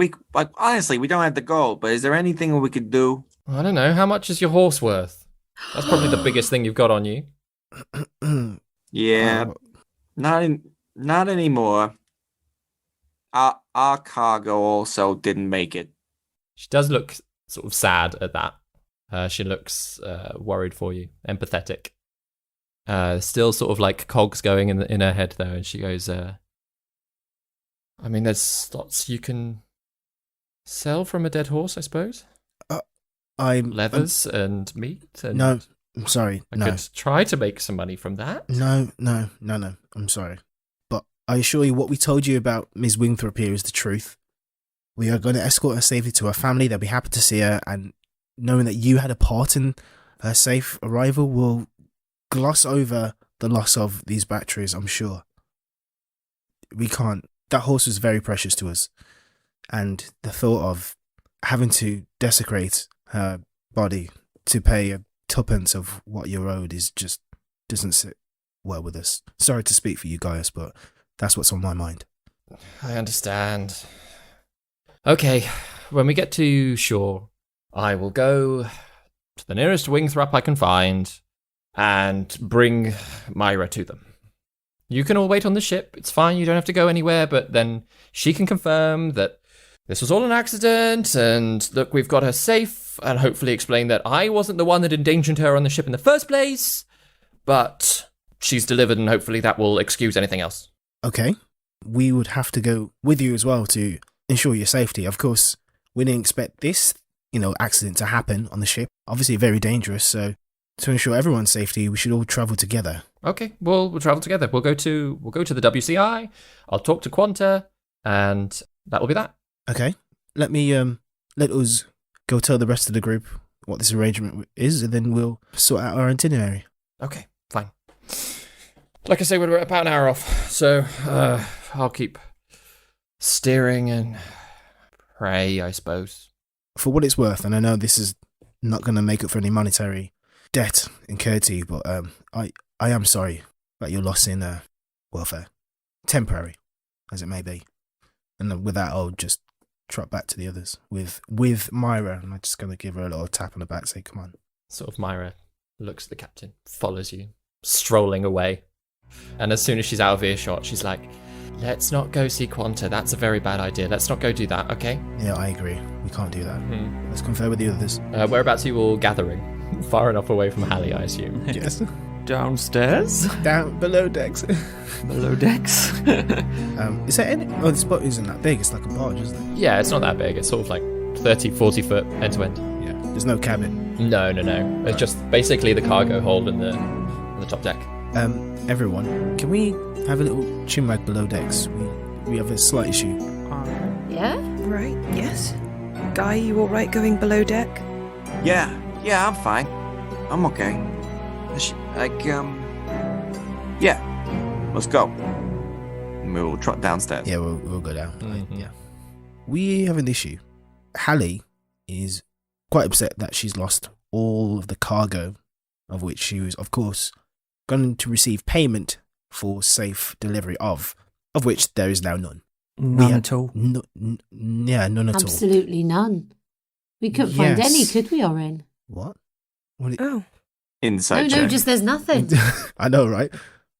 Speaker 8: honestly, we don't have the gold, but is there anything that we could do?
Speaker 1: I don't know. How much is your horse worth? That's probably the biggest thing you've got on you.
Speaker 8: Yeah, not anymore. Our cargo also didn't make it.
Speaker 1: She does look sort of sad at that. She looks worried for you, empathetic. Still sort of like cogs going in her head though, and she goes, I mean, there's lots you can sell from a dead horse, I suppose. Leathers and meat. And
Speaker 4: No, I'm sorry.
Speaker 1: I could try to make some money from that.
Speaker 4: No. I'm sorry. But I assure you, what we told you about Ms. Winthrop here is the truth. We are going to escort her safely to her family. They'll be happy to see her, and knowing that you had a part in her safe arrival will gloss over the loss of these batteries, I'm sure. We can't. That horse was very precious to us. And the thought of having to desecrate her body to pay a tuppence of what you're owed is just doesn't sit well with us. Sorry to speak for you guys, but that's what's on my mind.
Speaker 1: I understand. Okay, when we get to shore, I will go to the nearest Wingthrop I can find and bring Myra to them. You can all wait on the ship. It's fine. You don't have to go anywhere, but then she can confirm that this was all an accident, and look, we've got her safe, and hopefully explain that I wasn't the one that endangered her on the ship in the first place, but she's delivered, and hopefully that will excuse anything else.
Speaker 4: Okay. We would have to go with you as well to ensure your safety. Of course, we didn't expect this, accident to happen on the ship. Obviously very dangerous, so to ensure everyone's safety, we should all travel together.
Speaker 1: Okay, we'll travel together. We'll go to the WCI. I'll talk to Quanta, and that will be that.
Speaker 4: Okay. Let us go tell the rest of the group what this arrangement is, and then we'll sort out our itinerary.
Speaker 1: Okay, fine. Like I say, we're about an hour off, so I'll keep steering and pray, I suppose.
Speaker 4: For what it's worth, and I know this is not going to make up for any monetary debt incurred to you, but I am sorry about your loss in welfare. Temporary, as it may be. And with that, I'll just trot back to the others with Myra, and I'm just going to give her a little tap on the back, say, come on.
Speaker 1: Sort of Myra looks at the captain, follows you, strolling away. And as soon as she's out of earshot, she's like, let's not go see Quanta. That's a very bad idea. Let's not go do that, okay?
Speaker 4: Yeah, I agree. We can't do that. Let's confer with the others.
Speaker 1: Whereabouts are you all gathering? Far enough away from Hallie, I assume.
Speaker 4: Yes.
Speaker 10: Downstairs?
Speaker 4: Down below decks.
Speaker 10: Below decks?
Speaker 4: Is there any... Oh, this boat isn't that big. It's like a barge, isn't it?
Speaker 1: Yeah, it's not that big. It's sort of like 30, 40 foot end to end.
Speaker 4: Yeah. There's no cabin.
Speaker 1: No. It's just basically the cargo hold and the top deck.
Speaker 4: Everyone, can we have a little chinwag below decks? We have a slight issue.
Speaker 5: Yeah?
Speaker 3: Right, yes. Guy, you alright going below deck?
Speaker 8: Yeah, I'm fine. I'm okay. Yeah, let's go. we'll trot downstairs.
Speaker 4: Yeah, we'll go down.
Speaker 1: Mhm.
Speaker 4: Yeah. We have an issue. Hallie is quite upset that she's lost all of the cargo, of which she was, of course, going to receive payment for safe delivery of which there is now none.
Speaker 2: None
Speaker 4: Yeah.
Speaker 2: at all.
Speaker 4: None at all.
Speaker 5: Absolutely none. We couldn't find any,
Speaker 4: Yes.
Speaker 5: could we, Orin?
Speaker 4: What? What
Speaker 3: Oh.
Speaker 8: Insight
Speaker 5: No,
Speaker 8: check.
Speaker 5: just there's nothing.
Speaker 4: I know, right?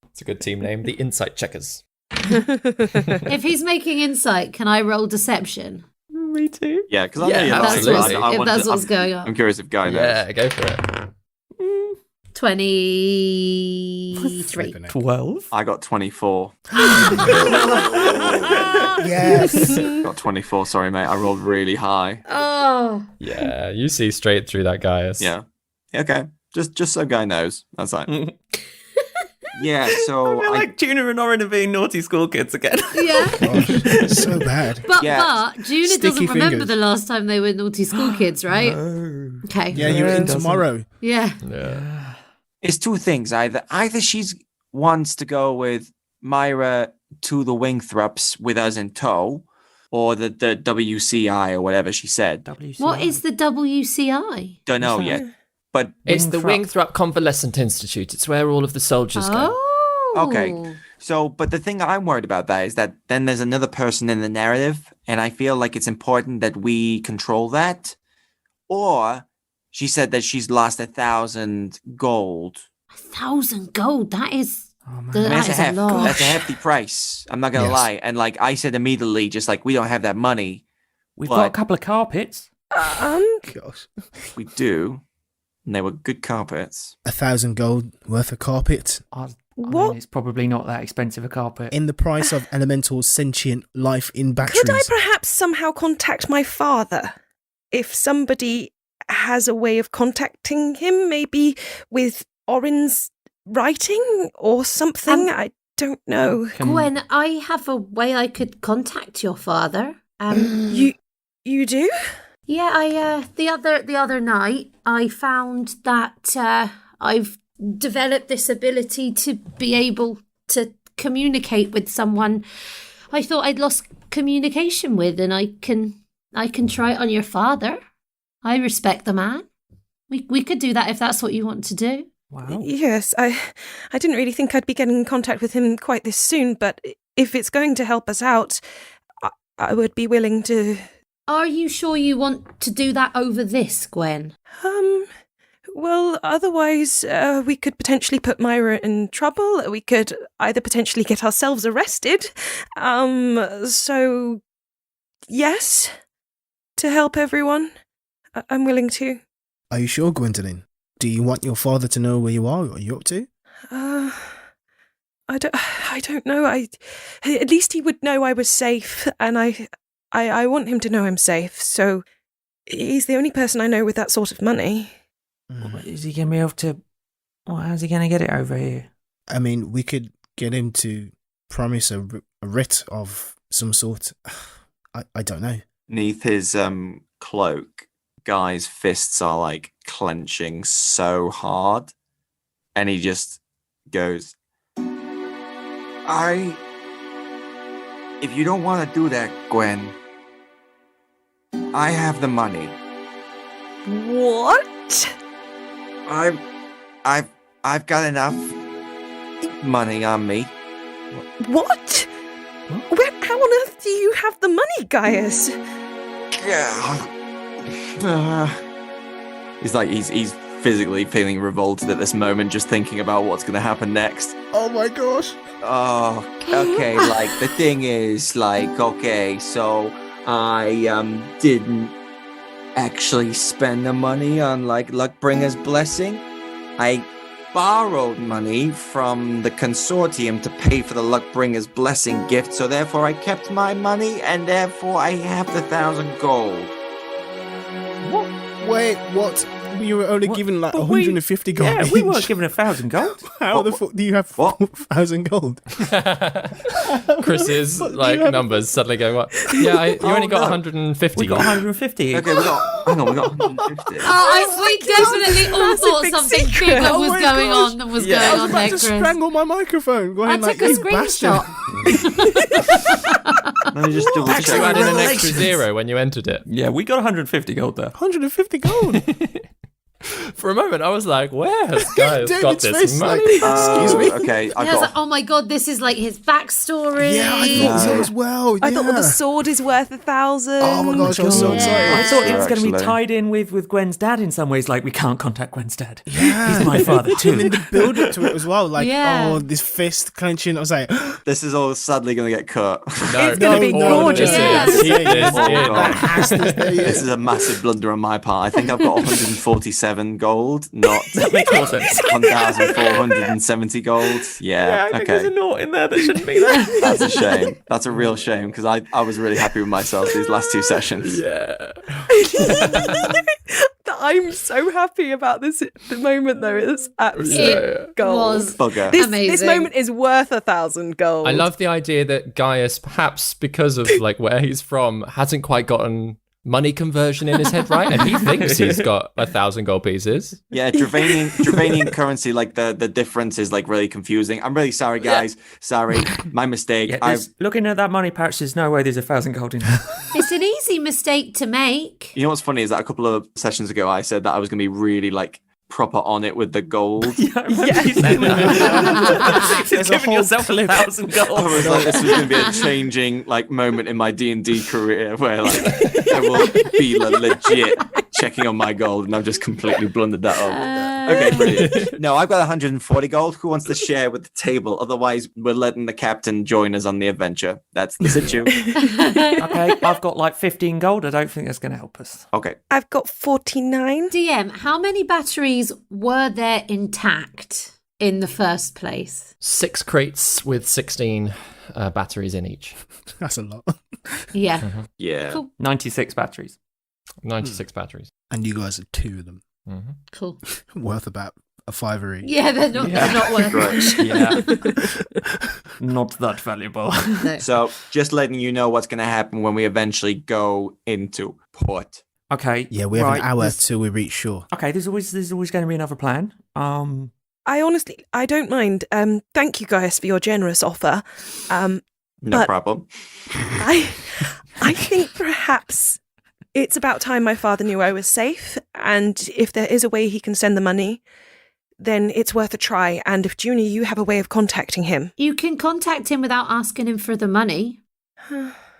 Speaker 1: It's a good team name, the Insight Checkers.
Speaker 5: If he's making insight, can I roll deception?
Speaker 10: Me too.
Speaker 8: Yeah, because I
Speaker 1: Yeah,
Speaker 8: know you're
Speaker 1: that's
Speaker 8: lying.
Speaker 1: what-
Speaker 8: I
Speaker 5: if
Speaker 8: want
Speaker 5: that's
Speaker 8: to-
Speaker 5: what's
Speaker 8: I'm,
Speaker 5: going on.
Speaker 8: I'm curious if Guy knows.
Speaker 1: Yeah, go for it.
Speaker 5: 23.
Speaker 10: 12.
Speaker 8: I got 24.
Speaker 4: Yes.
Speaker 8: Got 24. Sorry, mate. I rolled really high.
Speaker 5: Oh.
Speaker 1: Yeah, you see straight through that, Gaius.
Speaker 8: Yeah. Okay. Just so Guy knows. That's fine. Yeah. So
Speaker 10: I feel like Juna and Orin are being naughty school kids again.
Speaker 5: Yeah.
Speaker 4: Gosh, so bad.
Speaker 5: But
Speaker 8: Yeah.
Speaker 5: Juna
Speaker 4: Sticky
Speaker 5: doesn't remember
Speaker 4: fingers.
Speaker 5: the last time they were naughty school kids, right? Okay.
Speaker 4: Yeah, you're in
Speaker 10: doesn't.
Speaker 4: tomorrow.
Speaker 5: Yeah.
Speaker 1: Yeah.
Speaker 8: it's two things. Either she's wants to go with Myra to the Wingthrups with us in tow, or the WCI or whatever she said.
Speaker 5: What is the WCI?
Speaker 8: Don't know
Speaker 2: What's that?
Speaker 8: yet. But
Speaker 1: It's the
Speaker 2: Wingthrup.
Speaker 1: Wingthrup Convalescent Institute. It's where all of the soldiers go.
Speaker 5: Oh.
Speaker 8: Okay. So, but the thing I'm worried about that is that then there's another person in the narrative, and I feel like it's important that we control that. Or she said that she's lost 1,000 gold.
Speaker 5: 1,000 gold. That is.
Speaker 2: Oh, man.
Speaker 5: The-
Speaker 8: I mean,
Speaker 5: That is a lot.
Speaker 8: that's a hefty price. I'm not gonna
Speaker 4: Yes.
Speaker 8: lie. And like I said immediately, just like we don't have that money.
Speaker 2: We've
Speaker 8: What?
Speaker 2: got a couple of carpets.
Speaker 4: Gosh.
Speaker 8: We do, and they were good carpets.
Speaker 4: 1,000 gold worth of carpet
Speaker 2: I
Speaker 3: What?
Speaker 2: mean, it's probably not that expensive a carpet.
Speaker 4: in the price of elemental sentient life in batteries.
Speaker 3: Could I perhaps somehow contact my father? If somebody has a way of contacting him, maybe with Orin's writing or something? I don't know.
Speaker 5: Gwen, I have a way I could contact your father.
Speaker 3: You do?
Speaker 5: Yeah, I the other night I found that I've developed this ability to be able to communicate with someone I thought I'd lost communication with, and I can try it on your father. I respect the man. We could do that if that's what you want to do.
Speaker 2: Wow.
Speaker 3: Yes, I didn't really think I'd be getting in contact with him quite this soon, but if it's going to help us out, I would be willing to.
Speaker 5: Are you sure you want to do that over this, Gwen?
Speaker 3: Well, otherwise, we could potentially put Myra in trouble. We could either potentially get ourselves arrested. So, yes, to help everyone, I'm willing to.
Speaker 4: Are you sure, Gwendolyn? Do you want your father to know where you are? What are you up to?
Speaker 3: I don't know. At least he would know I was safe, and I want him to know I'm safe. So, he's the only person I know with that sort of money.
Speaker 2: Is he going to be able to... Well, how's he going to get it over here?
Speaker 4: I mean, we could get him to promise a writ of some sort. I don't know.
Speaker 8: Neath his cloak, Guy's fists are like clenching so hard, and he just goes, if you don't want to do that, Gwen, I have the money.
Speaker 3: What?
Speaker 8: I've got enough money on me.
Speaker 3: What? How on earth do you have the money, Gaius?
Speaker 8: He's physically feeling revolted at this moment, just thinking about what's going to happen next.
Speaker 4: Oh my gosh.
Speaker 8: Oh, okay. Like the thing is, like, okay, so I didn't actually spend the money on like Luckbringer's blessing. I borrowed money from the consortium to pay for the Luckbringer's blessing gift, so therefore I kept my money, and therefore I have the 1,000 gold.
Speaker 4: What? Wait, what? You were only
Speaker 2: What?
Speaker 4: given like
Speaker 2: But
Speaker 4: 150 gold.
Speaker 2: Yeah, we
Speaker 4: each.
Speaker 2: weren't given 1,000 gold.
Speaker 4: How the fuck do you have 1,000 gold?
Speaker 1: Chris's like numbers suddenly going up. Yeah, you only got 150
Speaker 2: We got
Speaker 1: gold.
Speaker 2: 150.
Speaker 8: Okay, we got Hang on, we got 150.
Speaker 5: We definitely all
Speaker 3: massive
Speaker 5: thought
Speaker 3: big
Speaker 5: something
Speaker 3: secret.
Speaker 5: bigger
Speaker 4: Oh
Speaker 5: was
Speaker 4: my
Speaker 5: going
Speaker 4: gosh.
Speaker 5: on than was
Speaker 10: Yeah.
Speaker 4: I
Speaker 5: going
Speaker 4: was
Speaker 5: on
Speaker 4: about
Speaker 5: there,
Speaker 4: to
Speaker 5: Chris.
Speaker 4: strangle my microphone. Going
Speaker 5: I
Speaker 4: like,
Speaker 5: took a
Speaker 4: you bastard.
Speaker 5: screenshot.
Speaker 8: Let me just double
Speaker 1: Did you add
Speaker 8: check.
Speaker 1: in an extra zero when you entered it?
Speaker 10: Yeah, we got 150 gold there.
Speaker 4: 150 gold.
Speaker 1: For a moment, I was like, where has Gaius got
Speaker 4: David's
Speaker 1: this
Speaker 4: face,
Speaker 1: money?
Speaker 4: Excuse me.
Speaker 8: Okay,
Speaker 5: I was like, oh my god, this is like his backstory.
Speaker 4: Yeah, I thought so as well.
Speaker 3: I thought
Speaker 4: yeah.
Speaker 3: the sword is worth 1,000.
Speaker 4: Oh my gosh, I was so
Speaker 5: God.
Speaker 4: excited.
Speaker 10: I thought it was going to be
Speaker 8: Actually.
Speaker 10: tied in with Gwen's dad in some ways. Like, we can't contact Gwen's dad.
Speaker 4: Yeah.
Speaker 10: He's my father
Speaker 4: And then
Speaker 10: too.
Speaker 4: the build up to it as well. Like,
Speaker 5: Yeah.
Speaker 4: oh, this fist clenching. I was like,
Speaker 8: This is all sadly going to get cut.
Speaker 1: No,
Speaker 3: It's gonna be
Speaker 1: all of
Speaker 3: gorgeous.
Speaker 1: this
Speaker 5: Yeah.
Speaker 1: is- Keep this
Speaker 8: Oh,
Speaker 1: in.
Speaker 8: God. This is a massive blunder on my part. I think I've got 147 gold, not
Speaker 10: That makes more sense.
Speaker 8: 1,470 gold. Yeah,
Speaker 10: I think there's a
Speaker 8: okay.
Speaker 10: naught in there that shouldn't be there.
Speaker 8: That's a shame. That's a real shame because I was really happy with myself these last two sessions.
Speaker 1: Yeah.
Speaker 3: I'm so happy about this at the moment, though. It's absolute
Speaker 5: It
Speaker 3: gold.
Speaker 5: was
Speaker 8: Bugger.
Speaker 3: This
Speaker 5: amazing.
Speaker 3: moment is worth 1,000 gold.
Speaker 1: I love the idea that Gaius, perhaps because of like where he's from, hasn't quite gotten money conversion in his head right, and he thinks he's got 1,000 gold pieces.
Speaker 8: Yeah, Dravanian currency, like the difference is like really confusing. I'm really sorry, guys. Sorry, my mistake.
Speaker 10: Yeah,
Speaker 8: I've
Speaker 10: looking at that money pouch, there's no way there's 1,000 gold in there.
Speaker 5: It's an easy mistake to make.
Speaker 8: You know what's funny is that a couple of sessions ago I said that I was going to be really like proper on it with the gold.
Speaker 10: Yeah, I remember you saying that.
Speaker 4: There's a
Speaker 10: Giving
Speaker 4: whole
Speaker 10: yourself 1,000 gold.
Speaker 8: I was like, this was going to be a changing like moment in my D&D career where like I will be legit checking on my gold, and I've just completely blundered that up. Okay, brilliant. No, I've got 140 gold. Who wants to share with the table? Otherwise, we're letting the captain join us on the adventure. That's the situation.
Speaker 10: Okay, I've got like 15 gold. I don't think that's going to help us.
Speaker 8: Okay.
Speaker 3: I've got 49.
Speaker 5: DM, how many batteries were there intact in the first place?
Speaker 1: 6 crates with 16 batteries in each.
Speaker 4: that's a lot.
Speaker 5: Yeah.
Speaker 8: Yeah.
Speaker 5: Cool.
Speaker 10: 96 batteries.
Speaker 1: 96 batteries.
Speaker 4: And you guys are 2 of them.
Speaker 5: Cool.
Speaker 4: Worth about a fiver each.
Speaker 5: Yeah, they're not worth
Speaker 8: Right.
Speaker 5: much.
Speaker 10: Yeah. Not that valuable.
Speaker 5: No.
Speaker 8: So, just letting you know what's going to happen when we eventually go into port.
Speaker 10: Okay.
Speaker 4: Yeah, we have
Speaker 10: right,
Speaker 4: an hour
Speaker 10: there's-
Speaker 4: till we reach shore.
Speaker 10: Okay, there's always going to be another plan.
Speaker 3: I honestly, I don't mind. Thank you, guys, for your generous offer.
Speaker 8: No
Speaker 3: But-
Speaker 8: problem.
Speaker 3: I think perhaps it's about time my father knew I was safe, and if there is a way he can send the money, then it's worth a try. And if Junie, you have a way of contacting him.
Speaker 5: You can contact him without asking him for the money.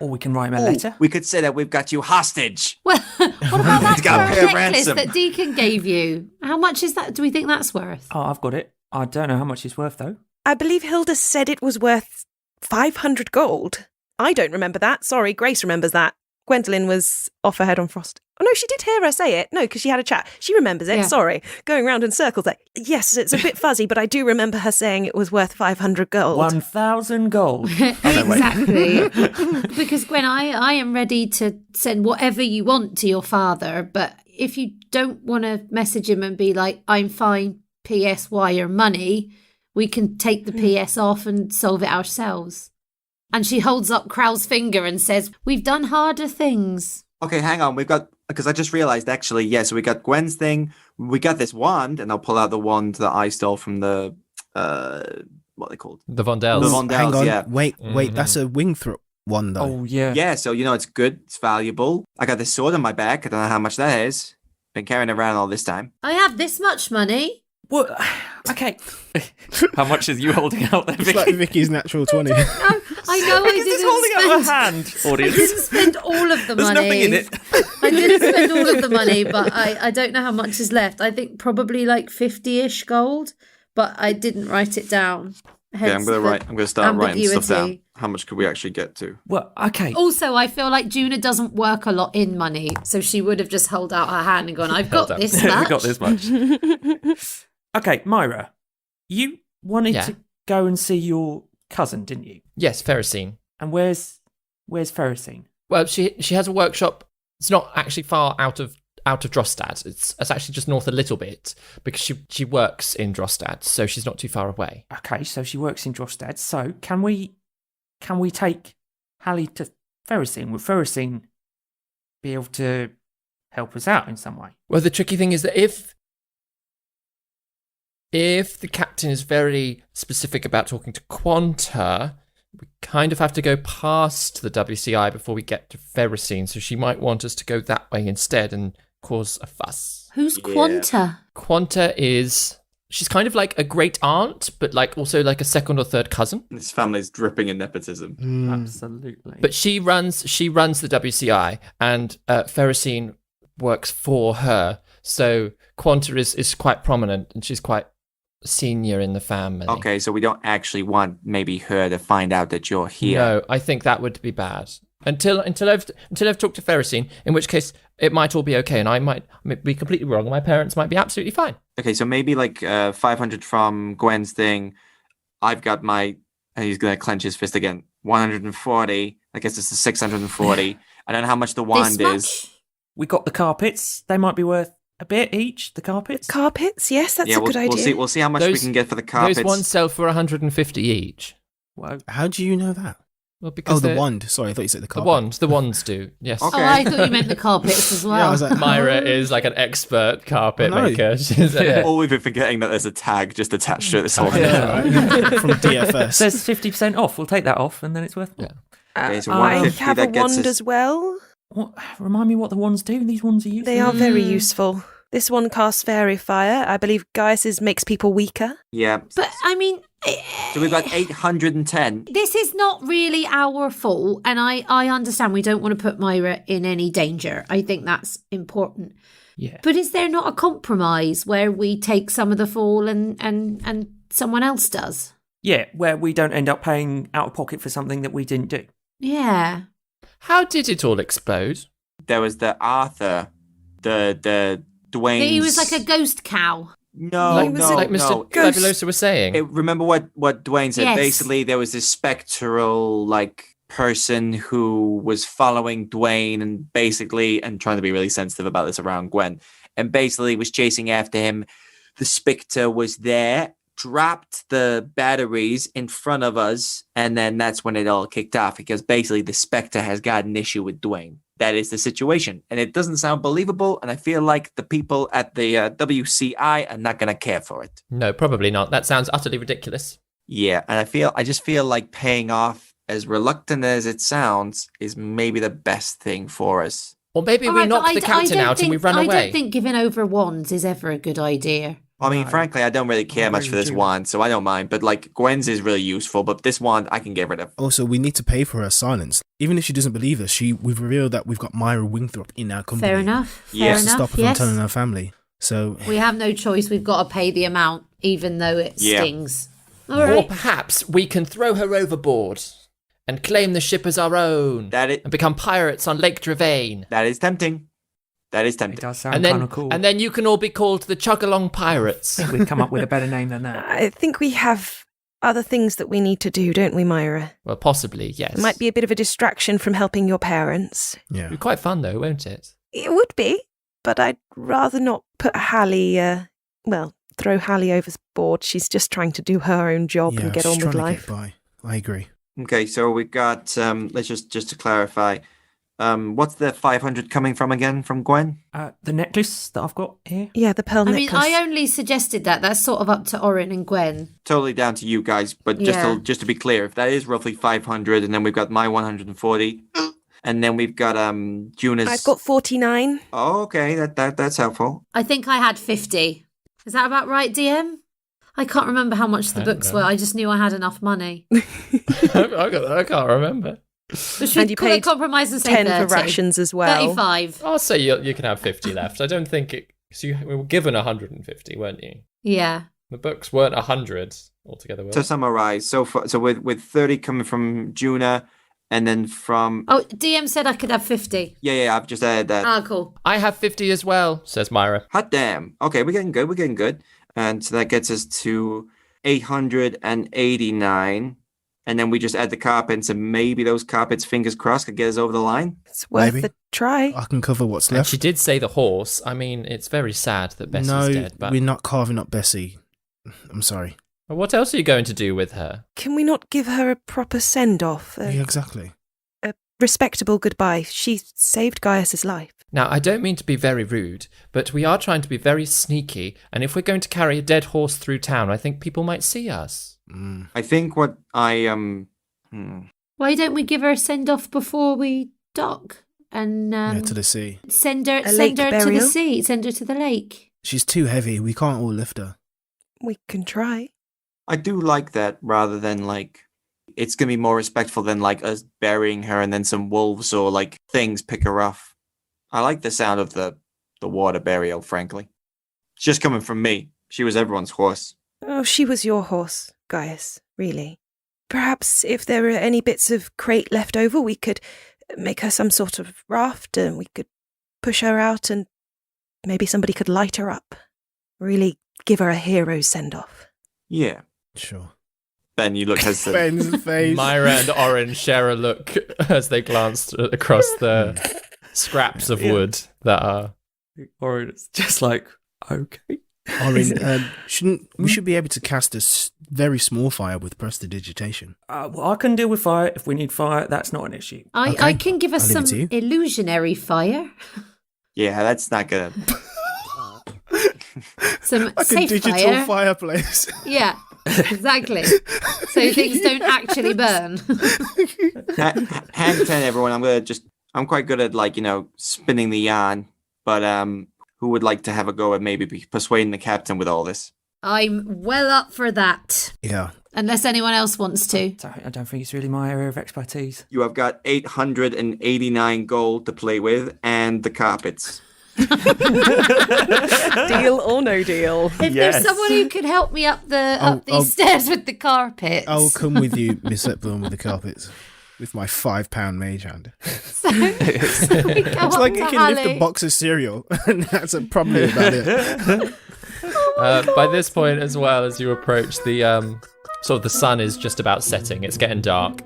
Speaker 10: Or we can write him a
Speaker 8: Oh,
Speaker 10: letter.
Speaker 8: we could say that we've got you hostage.
Speaker 5: Well, what about that
Speaker 8: Gotta pay a
Speaker 5: pearl necklace
Speaker 8: ransom.
Speaker 5: that Deacon gave you? How much is that? Do we think that's worth?
Speaker 10: Oh, I've got it. I don't know how much it's worth though.
Speaker 3: I believe Hilda said it was worth 500 gold. I don't remember that. Sorry, Grace remembers that. Gwendolyn was off her head on Frost. Oh, no, she did hear her say it. No, because she had a chat. She remembers it.
Speaker 5: Yeah.
Speaker 3: Sorry. Going round in circles there. Yes, it's a bit fuzzy, but I do remember her saying it was worth 500 gold.
Speaker 10: 1,000 gold.
Speaker 5: Exactly. Because Gwen, I am ready to send whatever you want to your father, but if you don't want to message him and be like, I'm fine, PS, wire money, we can take the PS off and solve it ourselves. And she holds up Krau's finger and says, we've done harder things.
Speaker 8: Okay, hang on. We've got, because I just realized actually, yeah, so we got Gwen's thing. We got this wand, and I'll pull out the wand that I stole from the, what are they called?
Speaker 1: The Vondells.
Speaker 8: The Vondells,
Speaker 4: Hang on.
Speaker 8: yeah.
Speaker 4: Wait, that's a Wingthorpe one, though.
Speaker 10: Oh, yeah.
Speaker 8: Yeah, so, you know, it's good. It's valuable. I got this sword on my back. I don't know how much that is. Been carrying it around all this time.
Speaker 5: I have this much money.
Speaker 10: What? Okay. How much is you holding out there,
Speaker 4: It's
Speaker 10: Vicky?
Speaker 4: like Vicky's natural 20.
Speaker 5: No, I know I
Speaker 10: Vicky's
Speaker 5: didn't
Speaker 10: just holding out her hand,
Speaker 5: I
Speaker 10: audience.
Speaker 5: didn't spend all of the
Speaker 10: There's
Speaker 5: money.
Speaker 10: nothing in it.
Speaker 5: I didn't spend all of the money, but I don't know how much is left. I think probably like 50-ish gold, but I didn't write it down.
Speaker 8: Okay, I'm
Speaker 5: Hence
Speaker 8: gonna
Speaker 5: the
Speaker 8: write. I'm gonna start writing stuff down.
Speaker 5: ambiguity.
Speaker 8: How much could we actually get to?
Speaker 10: Well, okay.
Speaker 5: Also, I feel like Juna doesn't work a lot in money, so she would have just held out her hand and gone, I've got
Speaker 1: Held out.
Speaker 5: this
Speaker 10: I
Speaker 5: much.
Speaker 10: got this much. Okay, Myra, you wanted
Speaker 1: Yeah.
Speaker 10: to go and see your cousin, didn't you?
Speaker 1: Yes, Ferrocene.
Speaker 10: And where's Ferrocene?
Speaker 1: Well, she has a workshop. It's not actually far out of Drostad. It's actually just north a little bit because she works in Drostad, so she's not too far away.
Speaker 10: Okay, so she works in Drostad. So can we take Hallie to Ferrocene? Will Ferrocene be able to help us out in some way.
Speaker 1: Well, the tricky thing is that if the captain is very specific about talking to Quanta, we kind of have to go past the WCI before we get to Ferrocene, so she might want us to go that way instead and cause a fuss.
Speaker 5: Who's Quanta?
Speaker 1: Quanta she's kind of like a great aunt, but like also like a second or third cousin.
Speaker 8: This family's dripping in nepotism.
Speaker 10: Absolutely.
Speaker 1: But she runs the WCI, and Ferrocene works for her. So Quanta is quite prominent, and she's quite senior in the family.
Speaker 8: Okay, so we don't actually want maybe her to find out that you're here.
Speaker 1: No, I think that would be bad. Until I've talked to Ferrocene, in which case it might all be okay, and I might be completely wrong. My parents might be absolutely fine.
Speaker 8: Okay, so maybe like 500 from Gwen's thing. I've got and he's gonna clench his fist again. 140. I guess it's the 640. I don't know how much the wand is.
Speaker 10: We got the carpets. They might be worth a bit each. The carpets.
Speaker 3: Carpets, yes, that's a good idea.
Speaker 8: We'll see how much we can get for the carpets.
Speaker 1: Those ones sell for 150 each.
Speaker 10: Whoa.
Speaker 4: How do you know that?
Speaker 1: Well, because
Speaker 4: the wand. Sorry, I thought you said the
Speaker 1: The
Speaker 4: carpet.
Speaker 1: wands do. Yes.
Speaker 8: Okay.
Speaker 5: Oh, I thought you meant the carpets as well.
Speaker 4: Yeah, I was like,
Speaker 1: Myra is like an expert carpet
Speaker 4: I know.
Speaker 1: maker. She's
Speaker 8: All we've been forgetting that there's a tag just attached to it this whole thing.
Speaker 4: yeah, right. From DFS.
Speaker 10: Says 50% off. We'll take that off, and then it's worth more.
Speaker 8: Okay, so
Speaker 3: I
Speaker 8: 150,
Speaker 3: have a
Speaker 8: that gets
Speaker 3: wand
Speaker 8: us-
Speaker 3: as well.
Speaker 10: What? Remind me what the wands do. These wands are useful.
Speaker 3: They are very useful. This one casts Fairy Fire. I believe Gaius's makes people weaker.
Speaker 8: Yeah.
Speaker 5: But I mean,
Speaker 8: So we've got 810.
Speaker 5: this is not really our fault, and I understand we don't want to put Myra in any danger. I think that's important.
Speaker 10: Yeah.
Speaker 5: But is there not a compromise where we take some of the fall and someone else does?
Speaker 10: Yeah, where we don't end up paying out of pocket for something that we didn't do.
Speaker 5: Yeah.
Speaker 1: How did it all explode?
Speaker 8: There was the Arthur, the Dwayne.
Speaker 5: He was like a ghost cow.
Speaker 8: No,
Speaker 1: like,
Speaker 8: no,
Speaker 1: like Mr.
Speaker 8: no.
Speaker 1: Fabulosa was saying.
Speaker 8: Remember what Dwayne said?
Speaker 5: Yes.
Speaker 8: Basically, there was this spectral person who was following Dwayne and trying to be really sensitive about this around Gwen, and basically was chasing after him. The Spectre was there, dropped the batteries in front of us, and then that's when it all kicked off, because basically the Spectre has got an issue with Dwayne. That is the situation, and it doesn't sound believable, and I feel like the people at the WCI are not going to care for it.
Speaker 1: No, probably not. That sounds utterly ridiculous.
Speaker 8: Yeah, and I just feel like paying off, as reluctant as it sounds, is maybe the best thing for us.
Speaker 1: Or maybe
Speaker 5: All
Speaker 1: we
Speaker 5: right, but
Speaker 1: knock the captain out and we run
Speaker 5: I
Speaker 1: away.
Speaker 5: don't think giving over wands is ever a good idea.
Speaker 8: I mean, frankly, I don't really care much for this wand, so I don't mind. But Gwen's is really useful, but this wand I can get rid of.
Speaker 4: Also, we need to pay for her silence. Even if she doesn't believe us, we've revealed that we've got Myra Wingthorpe in our company.
Speaker 5: Fair enough. Fair
Speaker 8: Yes.
Speaker 4: To
Speaker 5: enough.
Speaker 4: stop her
Speaker 5: Yes.
Speaker 4: from telling her family. So
Speaker 5: We have no choice. We've got to pay the amount, even though it
Speaker 8: Yeah.
Speaker 5: stings. All
Speaker 1: Or
Speaker 5: right.
Speaker 1: perhaps we can throw her overboard and claim the ship as our own and become pirates on Lake Dravain.
Speaker 8: That is tempting. That is tempting.
Speaker 10: It does sound
Speaker 1: And
Speaker 10: kind
Speaker 1: then,
Speaker 10: of cool.
Speaker 1: and then you can all be called the Chugalong Pirates.
Speaker 10: I think we've come up with a better name than that.
Speaker 3: I think we have other things that we need to do, don't we, Myra?
Speaker 1: Well, possibly, yes.
Speaker 3: It might be a bit of a distraction from helping your parents.
Speaker 4: yeah.
Speaker 1: It'd be quite fun, though, won't it?
Speaker 3: It would be, but I'd rather not put Hallie, throw Hallie overboard. She's just trying to do her own job and get
Speaker 4: she's
Speaker 3: on with
Speaker 4: trying to
Speaker 3: life.
Speaker 4: get by. I agree.
Speaker 8: Okay, so we've got, let's just to clarify, what's the 500 coming from again from Gwen?
Speaker 10: The necklace that I've got here.
Speaker 3: Yeah, the pearl
Speaker 5: I mean,
Speaker 3: necklace.
Speaker 5: I only suggested that. That's sort of up to Orin and Gwen.
Speaker 8: Totally down to you guys, but
Speaker 5: Yeah.
Speaker 8: just to be clear, if that is roughly 500, and then we've got my 140, and then we've got Juna's.
Speaker 3: I've got 49.
Speaker 8: Oh, okay, that's helpful.
Speaker 5: I think I had 50. Is that about right, DM? I can't remember how much the
Speaker 1: I don't
Speaker 5: books
Speaker 1: know.
Speaker 5: were. I just knew I had enough money.
Speaker 1: I can't remember.
Speaker 5: But should
Speaker 3: And
Speaker 5: we
Speaker 3: you
Speaker 5: call it
Speaker 3: paid
Speaker 5: compromise and say
Speaker 3: 10
Speaker 5: 30?
Speaker 3: for rations as well.
Speaker 5: 35.
Speaker 1: I'll say you can have 50 left. I don't think it... So you were given 150, weren't you?
Speaker 5: Yeah.
Speaker 1: The books weren't 100 altogether, were
Speaker 8: To
Speaker 1: they?
Speaker 8: summarize, so with 30 coming from Juna, and then from
Speaker 5: Oh, DM said I could have 50.
Speaker 8: yeah, I've just added that.
Speaker 5: Ah, cool.
Speaker 1: I have 50 as well, says Myra.
Speaker 8: Hot damn. Okay, we're getting good. And so that gets us to 889. And then we just add the carpets, and maybe those carpets, fingers crossed, could get us over the line.
Speaker 3: It's worth
Speaker 4: Maybe.
Speaker 3: a try.
Speaker 4: I can cover what's
Speaker 1: And
Speaker 4: left.
Speaker 1: she did say the horse. I mean, it's very sad that Bessie's
Speaker 4: no,
Speaker 1: dead, but
Speaker 4: we're not carving up Bessie. I'm sorry.
Speaker 1: what else are you going to do with her?
Speaker 3: Can we not give her a proper send-off?
Speaker 4: Yeah, exactly.
Speaker 3: A respectable goodbye. She saved Gaius's life.
Speaker 1: Now, I don't mean to be very rude, but we are trying to be very sneaky, and if we're going to carry a dead horse through town, I think people might see us.
Speaker 8: I think what I
Speaker 5: Why don't we give her a send-off before we dock? And
Speaker 4: to the sea.
Speaker 5: send her
Speaker 3: A lake
Speaker 5: to the
Speaker 3: burial?
Speaker 5: sea, send her to the lake.
Speaker 4: She's too heavy. We can't all lift her.
Speaker 3: We can try.
Speaker 8: I do like that rather than like it's gonna be more respectful than like us burying her and then some wolves or like things pick her up. I like the sound of the water burial, frankly. It's just coming from me. She was everyone's horse.
Speaker 3: Oh, she was your horse, Gaius, really. Perhaps if there are any bits of crate left over, we could make her some sort of raft and we could push her out and maybe somebody could light her up. Really give her a hero's send-off.
Speaker 8: Yeah.
Speaker 4: Sure.
Speaker 8: Ben, you look hesitant.
Speaker 4: Ben's face.
Speaker 1: Myra and Oren share a look as they glanced across the scraps of wood that are...
Speaker 10: Or it's just like, okay.
Speaker 4: Orin, we should be able to cast a very small fire with prestidigitation.
Speaker 10: Well, I can deal with fire. If we need fire, that's not an issue.
Speaker 5: I can give us
Speaker 4: I'll leave
Speaker 5: some
Speaker 4: it to you.
Speaker 5: illusionary fire.
Speaker 8: Yeah, that's not gonna.
Speaker 5: Some
Speaker 4: Like a
Speaker 5: safe
Speaker 4: digital
Speaker 5: fire.
Speaker 4: fireplace.
Speaker 5: Yeah, exactly. So things don't actually burn.
Speaker 8: Hang 10, everyone. I'm quite good at like spinning the yarn, but who would like to have a go at maybe persuading the captain with all this?
Speaker 5: I'm well up for that.
Speaker 4: Yeah.
Speaker 5: Unless anyone else wants to.
Speaker 10: I don't think it's really my area of expertise.
Speaker 8: You have got 889 gold to play with, and the carpets.
Speaker 3: Deal or no deal?
Speaker 5: If there's someone who could help me up these stairs with the carpets.
Speaker 4: I'll come with you, Miss Hepburn, with the carpets. With my £5 mage hand.
Speaker 5: So we go
Speaker 4: It's
Speaker 5: up
Speaker 4: like
Speaker 5: to
Speaker 4: you can lift
Speaker 5: Hallie.
Speaker 4: a box of cereal, and that's probably about it.
Speaker 1: by this point as well, as you approach the sort of the sun is just about setting, it's getting dark,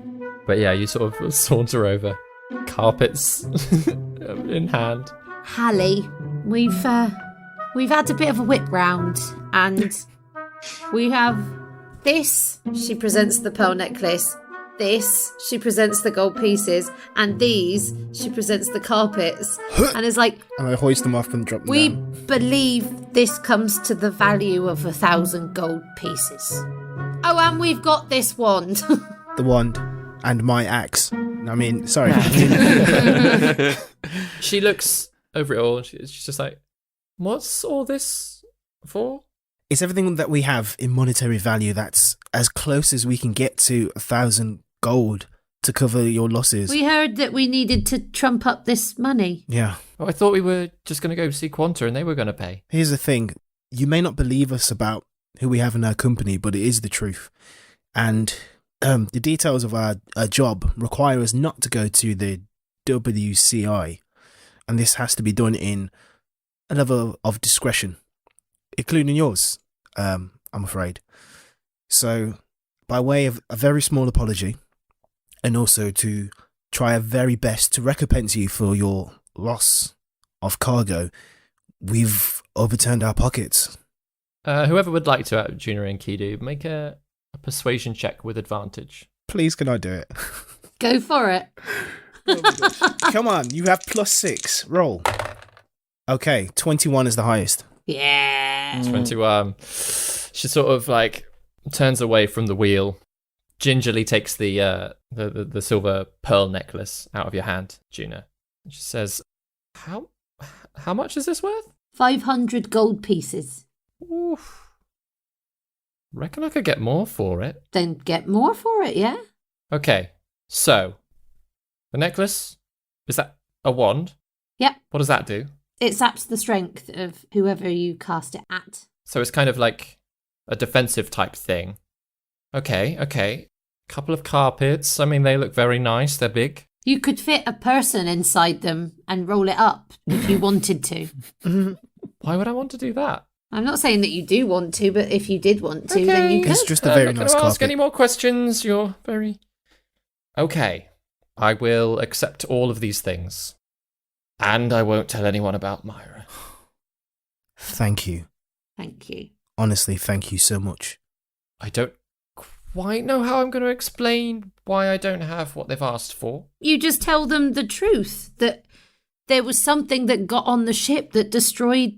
Speaker 1: but yeah, you sort of saunter over, carpets in hand.
Speaker 5: Hallie, we've had a bit of a whip round, and we have this. She presents the pearl necklace. This, she presents the gold pieces, and these, she presents the carpets, and is like,
Speaker 4: And I hoist them up and drop them
Speaker 5: we
Speaker 4: down.
Speaker 5: believe this comes to the value of 1,000 gold pieces. Oh, and we've got this wand.
Speaker 4: The wand and my axe. I mean, sorry.
Speaker 1: She looks over it all, and she's just like, what's all this for?
Speaker 4: It's everything that we have in monetary value that's as close as we can get to 1,000 gold to cover your losses.
Speaker 5: We heard that we needed to trump up this money.
Speaker 4: Yeah.
Speaker 1: Oh, I thought we were just going to go see Quanta and they were going to pay.
Speaker 4: Here's the thing. You may not believe us about who we have in our company, but it is the truth. And the details of our job require us not to go to the WCI. And this has to be done in a level of discretion, including yours, I'm afraid. So, by way of a very small apology, and also to try our very best to recompense you for your loss of cargo, we've overturned our pockets.
Speaker 1: Whoever would like to, out of Junior and Kidu, make a persuasion check with advantage.
Speaker 4: Please, can I do it?
Speaker 5: Go for it.
Speaker 4: Come on, you have +6. Roll. Okay, 21 is the highest.
Speaker 5: Yeah.
Speaker 1: 21. She sort of like turns away from the wheel, gingerly takes the silver pearl necklace out of your hand, Juna. She says, How much is this worth?
Speaker 5: 500 gold pieces.
Speaker 1: Oof. Reckon I could get more for it.
Speaker 5: Then get more for it, yeah?
Speaker 1: Okay, so the necklace, is that a wand?
Speaker 5: Yep.
Speaker 1: What does that do?
Speaker 5: It saps the strength of whoever you cast it at.
Speaker 1: So it's kind of like a defensive type thing. Okay. Couple of carpets. I mean, they look very nice. They're big.
Speaker 5: You could fit a person inside them and roll it up if you wanted to.
Speaker 1: Why would I want to do that?
Speaker 5: I'm not saying that you do want to, but if you did want to, then you could.
Speaker 4: It's just a very
Speaker 1: I'm not
Speaker 4: nice
Speaker 1: going to ask
Speaker 4: carpet.
Speaker 1: any more questions. You're very... Okay. I will accept all of these things. And I won't tell anyone about Myra.
Speaker 4: Thank you.
Speaker 5: Thank you.
Speaker 4: Honestly, thank you so much.
Speaker 1: I don't Why know how I'm going to explain why I don't have what they've asked for?
Speaker 5: You just tell them the truth, that there was something that got on the ship that destroyed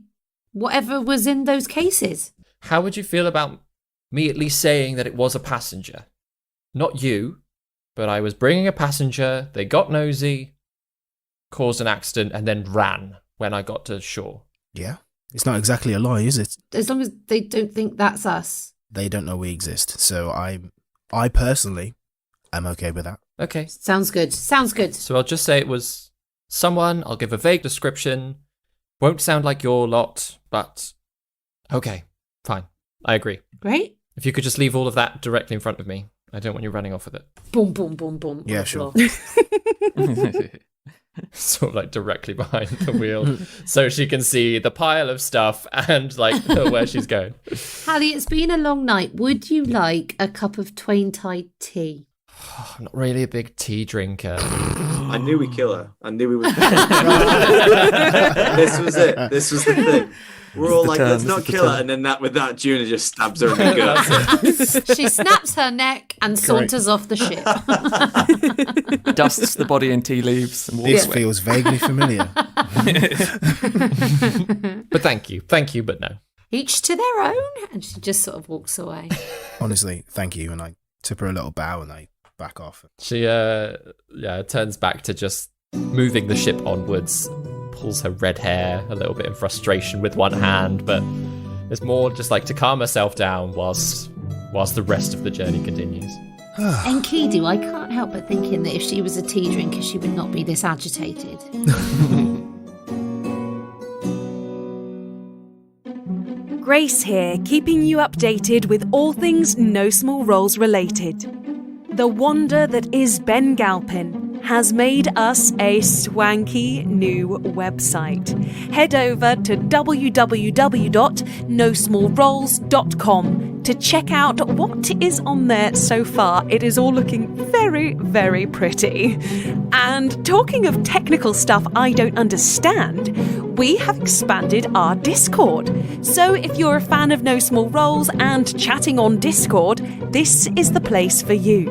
Speaker 5: whatever was in those cases.
Speaker 1: How would you feel about me at least saying that it was a passenger? Not you, but I was bringing a passenger, they got nosy, caused an accident, and then ran when I got to shore.
Speaker 4: Yeah. It's not exactly a lie, is it?
Speaker 5: As long as they don't think that's us.
Speaker 4: They don't know we exist. So I personally am okay with that.
Speaker 1: Okay.
Speaker 5: Sounds good. Sounds good.
Speaker 1: So I'll just say it was someone, I'll give a vague description. Won't sound like your lot, but okay, fine. I agree.
Speaker 5: Great.
Speaker 1: If you could just leave all of that directly in front of me. I don't want you running off with it.
Speaker 5: Boom, boom, boom, boom.
Speaker 4: Yeah, sure.
Speaker 1: Sort of like directly behind the wheel so she can see the pile of stuff and like where she's going.
Speaker 5: Hallie, it's been a long night. Would you like a cup of Twain-Tide tea?
Speaker 1: I'm not really a big tea drinker.
Speaker 8: I knew we'd kill her. I knew we would. This was it. This was the thing. We're all like, let's not kill her, and then with that, Juna just stabs her in the gut.
Speaker 5: She snaps her neck and saunters off the ship.
Speaker 10: Dusts the body in tea leaves and walks
Speaker 4: This
Speaker 10: away.
Speaker 4: feels vaguely familiar.
Speaker 1: But thank you, but no.
Speaker 5: Each to their own, and she just sort of walks away.
Speaker 4: Honestly, thank you. And I tip her a little bow and I back off.
Speaker 1: She turns back to just moving the ship onwards, pulls her red hair a little bit in frustration with one hand, but it's more just like to calm herself down whilst the rest of the journey continues.
Speaker 5: Enkidu, I can't help but thinking that if she was a tea drinker, she would not be this agitated.
Speaker 3: Grace here, keeping you updated with all things No Small Roles related. The wonder that is Ben Galpin has made us a swanky new website. Head over to www.nosmallroles.com to check out what is on there so far. It is all looking very, very pretty. And talking of technical stuff I don't understand, we have expanded our Discord. So if you're a fan of No Small Roles and chatting on Discord, this is the place for you.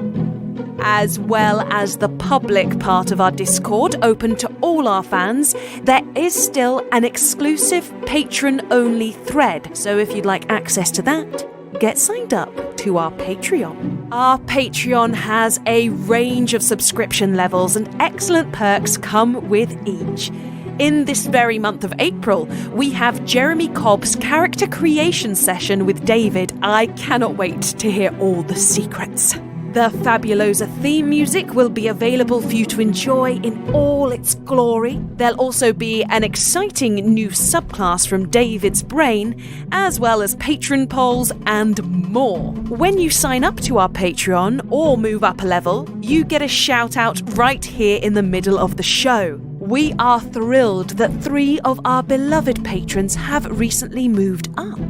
Speaker 3: As well as the public part of our Discord, open to all our fans, there is still an exclusive patron-only thread. So if you'd like access to that, get signed up to our Patreon. Our Patreon has a range of subscription levels and excellent perks come with each. In this very month of April, we have Jeremy Cobb's character creation session with David. I cannot wait to hear all the secrets. The Fabulosa theme music will be available for you to enjoy in all its glory. There'll also be an exciting new subclass from David's brain, as well as patron polls and more. When you sign up to our Patreon or move up a level, you get a shout out right here in the middle of the show. We are thrilled that 3 of our beloved patrons have recently moved up.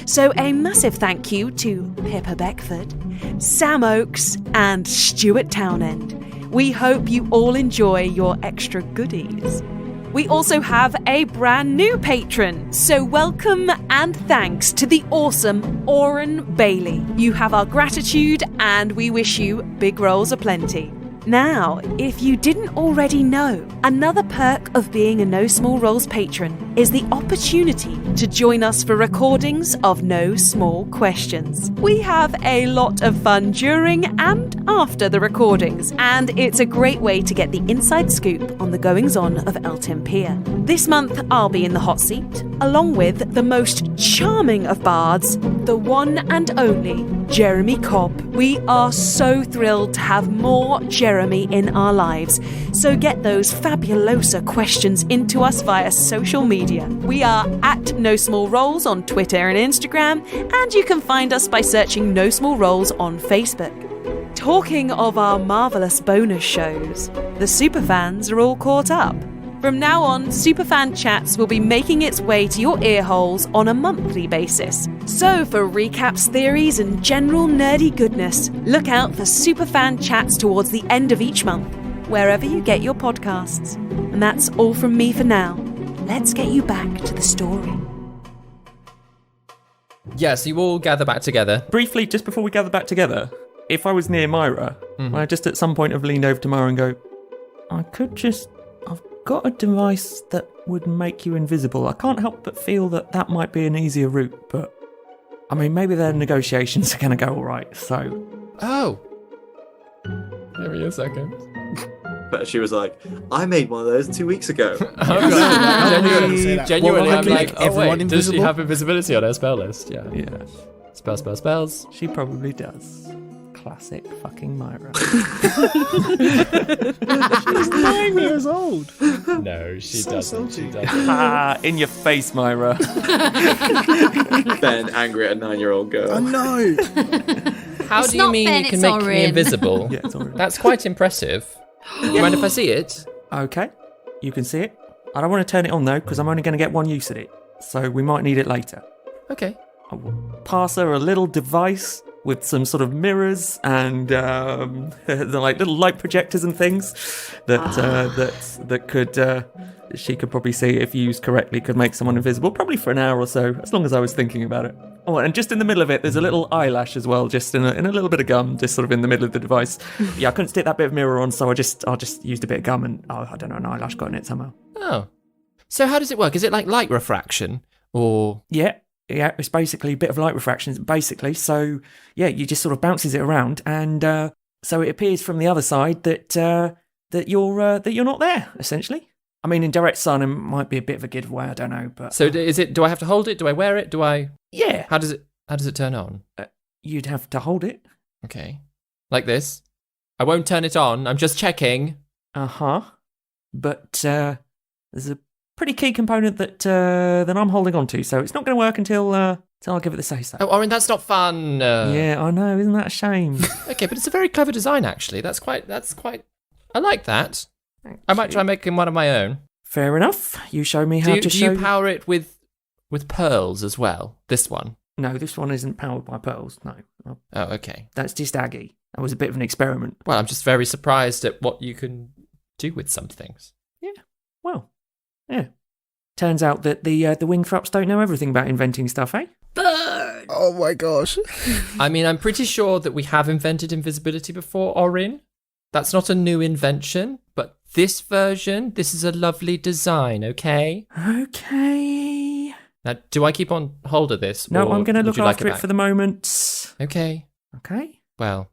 Speaker 3: So a massive thank you to Pippa Beckford, Sam Oakes, and Stuart Townend. We hope you all enjoy your extra goodies. We also have a brand new patron, so welcome and thanks to the awesome Oren Bailey. You have our gratitude and we wish you big rolls aplenty. Now, if you didn't already know, another perk of being a No Small Roles patron is the opportunity to join us for recordings of No Small Questions. We have a lot of fun during and after the recordings, and it's a great way to get the inside scoop on the goings-on of Eltimpia. This month, I'll be in the hot seat, along with the most charming of bards, the one and only Jeremy Cobb. We are so thrilled to have more Jeremy in our lives, so get those Fabulosa questions into us via social media. We are at No Small Roles on Twitter and Instagram, and you can find us by searching No Small Roles on Facebook. Talking of our marvellous bonus shows, the superfans are all caught up. From now on, Superfan Chats will be making its way to your ear holes on a monthly basis. So for recaps, theories, and general nerdy goodness, look out for Superfan Chats towards the end of each month, wherever you get your podcasts. And that's all from me for now. Let's get you back to the story.
Speaker 1: Yes, you all gather back together.
Speaker 10: Briefly, just before we gather back together, if I was near Myra, I just at some point have leaned over to Myra and go, I've got a device that would make you invisible. I can't help but feel that might be an easier route, but I mean, maybe their negotiations are going to go all right, so...
Speaker 1: Oh. Give me a second.
Speaker 8: But she was like, I made one of those 2 weeks ago.
Speaker 1: Genuinely, I'm like, oh
Speaker 4: everyone
Speaker 1: wait, does she
Speaker 4: invisible?
Speaker 1: have invisibility on her spell list? Yeah.
Speaker 10: Yeah,
Speaker 1: Spells.
Speaker 10: she probably does. Classic fucking Myra.
Speaker 4: She's 9 years old.
Speaker 1: No, she
Speaker 4: So
Speaker 1: doesn't.
Speaker 4: salty.
Speaker 1: She doesn't.
Speaker 10: In your face, Myra.
Speaker 8: Ben, angry at a 9-year-old girl.
Speaker 4: I know.
Speaker 1: How
Speaker 5: It's
Speaker 1: do you
Speaker 5: not
Speaker 1: mean
Speaker 5: Ben,
Speaker 1: you can
Speaker 5: it's
Speaker 1: make me
Speaker 5: Orin.
Speaker 1: invisible?
Speaker 10: Yeah, it's all right.
Speaker 1: That's quite impressive. Do you mind if I see it?
Speaker 10: Okay, you can see it. I don't want to turn it on though, because I'm only going to get one use at it. So we might need it later.
Speaker 1: Okay.
Speaker 10: I will pass her a little device with some sort of mirrors and the like little light projectors and things that could she could probably see if used correctly could make someone invisible, probably for an hour or so, as long as I was thinking about it. Oh, and just in the middle of it, there's a little eyelash as well, just in a little bit of gum, just sort of in the middle of the device. Yeah, I couldn't stick that bit of mirror on, so I just used a bit of gum and I don't know, an eyelash got in it somehow.
Speaker 1: Oh. So how does it work? Is it like light refraction? Or...
Speaker 10: Yeah, it's basically a bit of light refraction, basically. So, yeah, you just sort of bounces it around, and so it appears from the other side that you're not there, essentially. I mean, in direct sun, it might be a bit of a giveaway, I don't know, but...
Speaker 1: So is it, do I have to hold it? Do I wear it? Do I...
Speaker 10: Yeah.
Speaker 1: How does it turn on?
Speaker 10: You'd have to hold it.
Speaker 1: Okay. Like this? I won't turn it on. I'm just checking.
Speaker 10: Uh-huh. But there's a pretty key component that I'm holding on to, so it's not going to work until I give it the say-so.
Speaker 1: Oh, Orin, that's not fun.
Speaker 10: Yeah, I know. Isn't that a shame?
Speaker 1: Okay, but it's a very clever design, actually. That's quite... I like that. I might try making one of my own.
Speaker 10: Fair enough. You show me how to
Speaker 1: Do
Speaker 10: show...
Speaker 1: you power it with pearls as well? This one?
Speaker 10: No, this one isn't powered by pearls, no.
Speaker 1: Oh, okay.
Speaker 10: That's just Aggie. That was a bit of an experiment.
Speaker 1: Well, I'm just very surprised at what you can do with some things.
Speaker 10: Well, yeah. Turns out that the Wingthrops don't know everything about inventing stuff, eh?
Speaker 5: Burn!
Speaker 4: Oh my gosh.
Speaker 1: I mean, I'm pretty sure that we have invented invisibility before, Orin. That's not a new invention, but this version, this is a lovely design, okay?
Speaker 10: Okay.
Speaker 1: Now, do I keep on hold of this?
Speaker 10: No,
Speaker 1: or
Speaker 10: I'm going to
Speaker 1: would
Speaker 10: look
Speaker 1: you like
Speaker 10: after it
Speaker 1: back?
Speaker 10: for the moment.
Speaker 1: Okay.
Speaker 10: Okay.
Speaker 1: Well,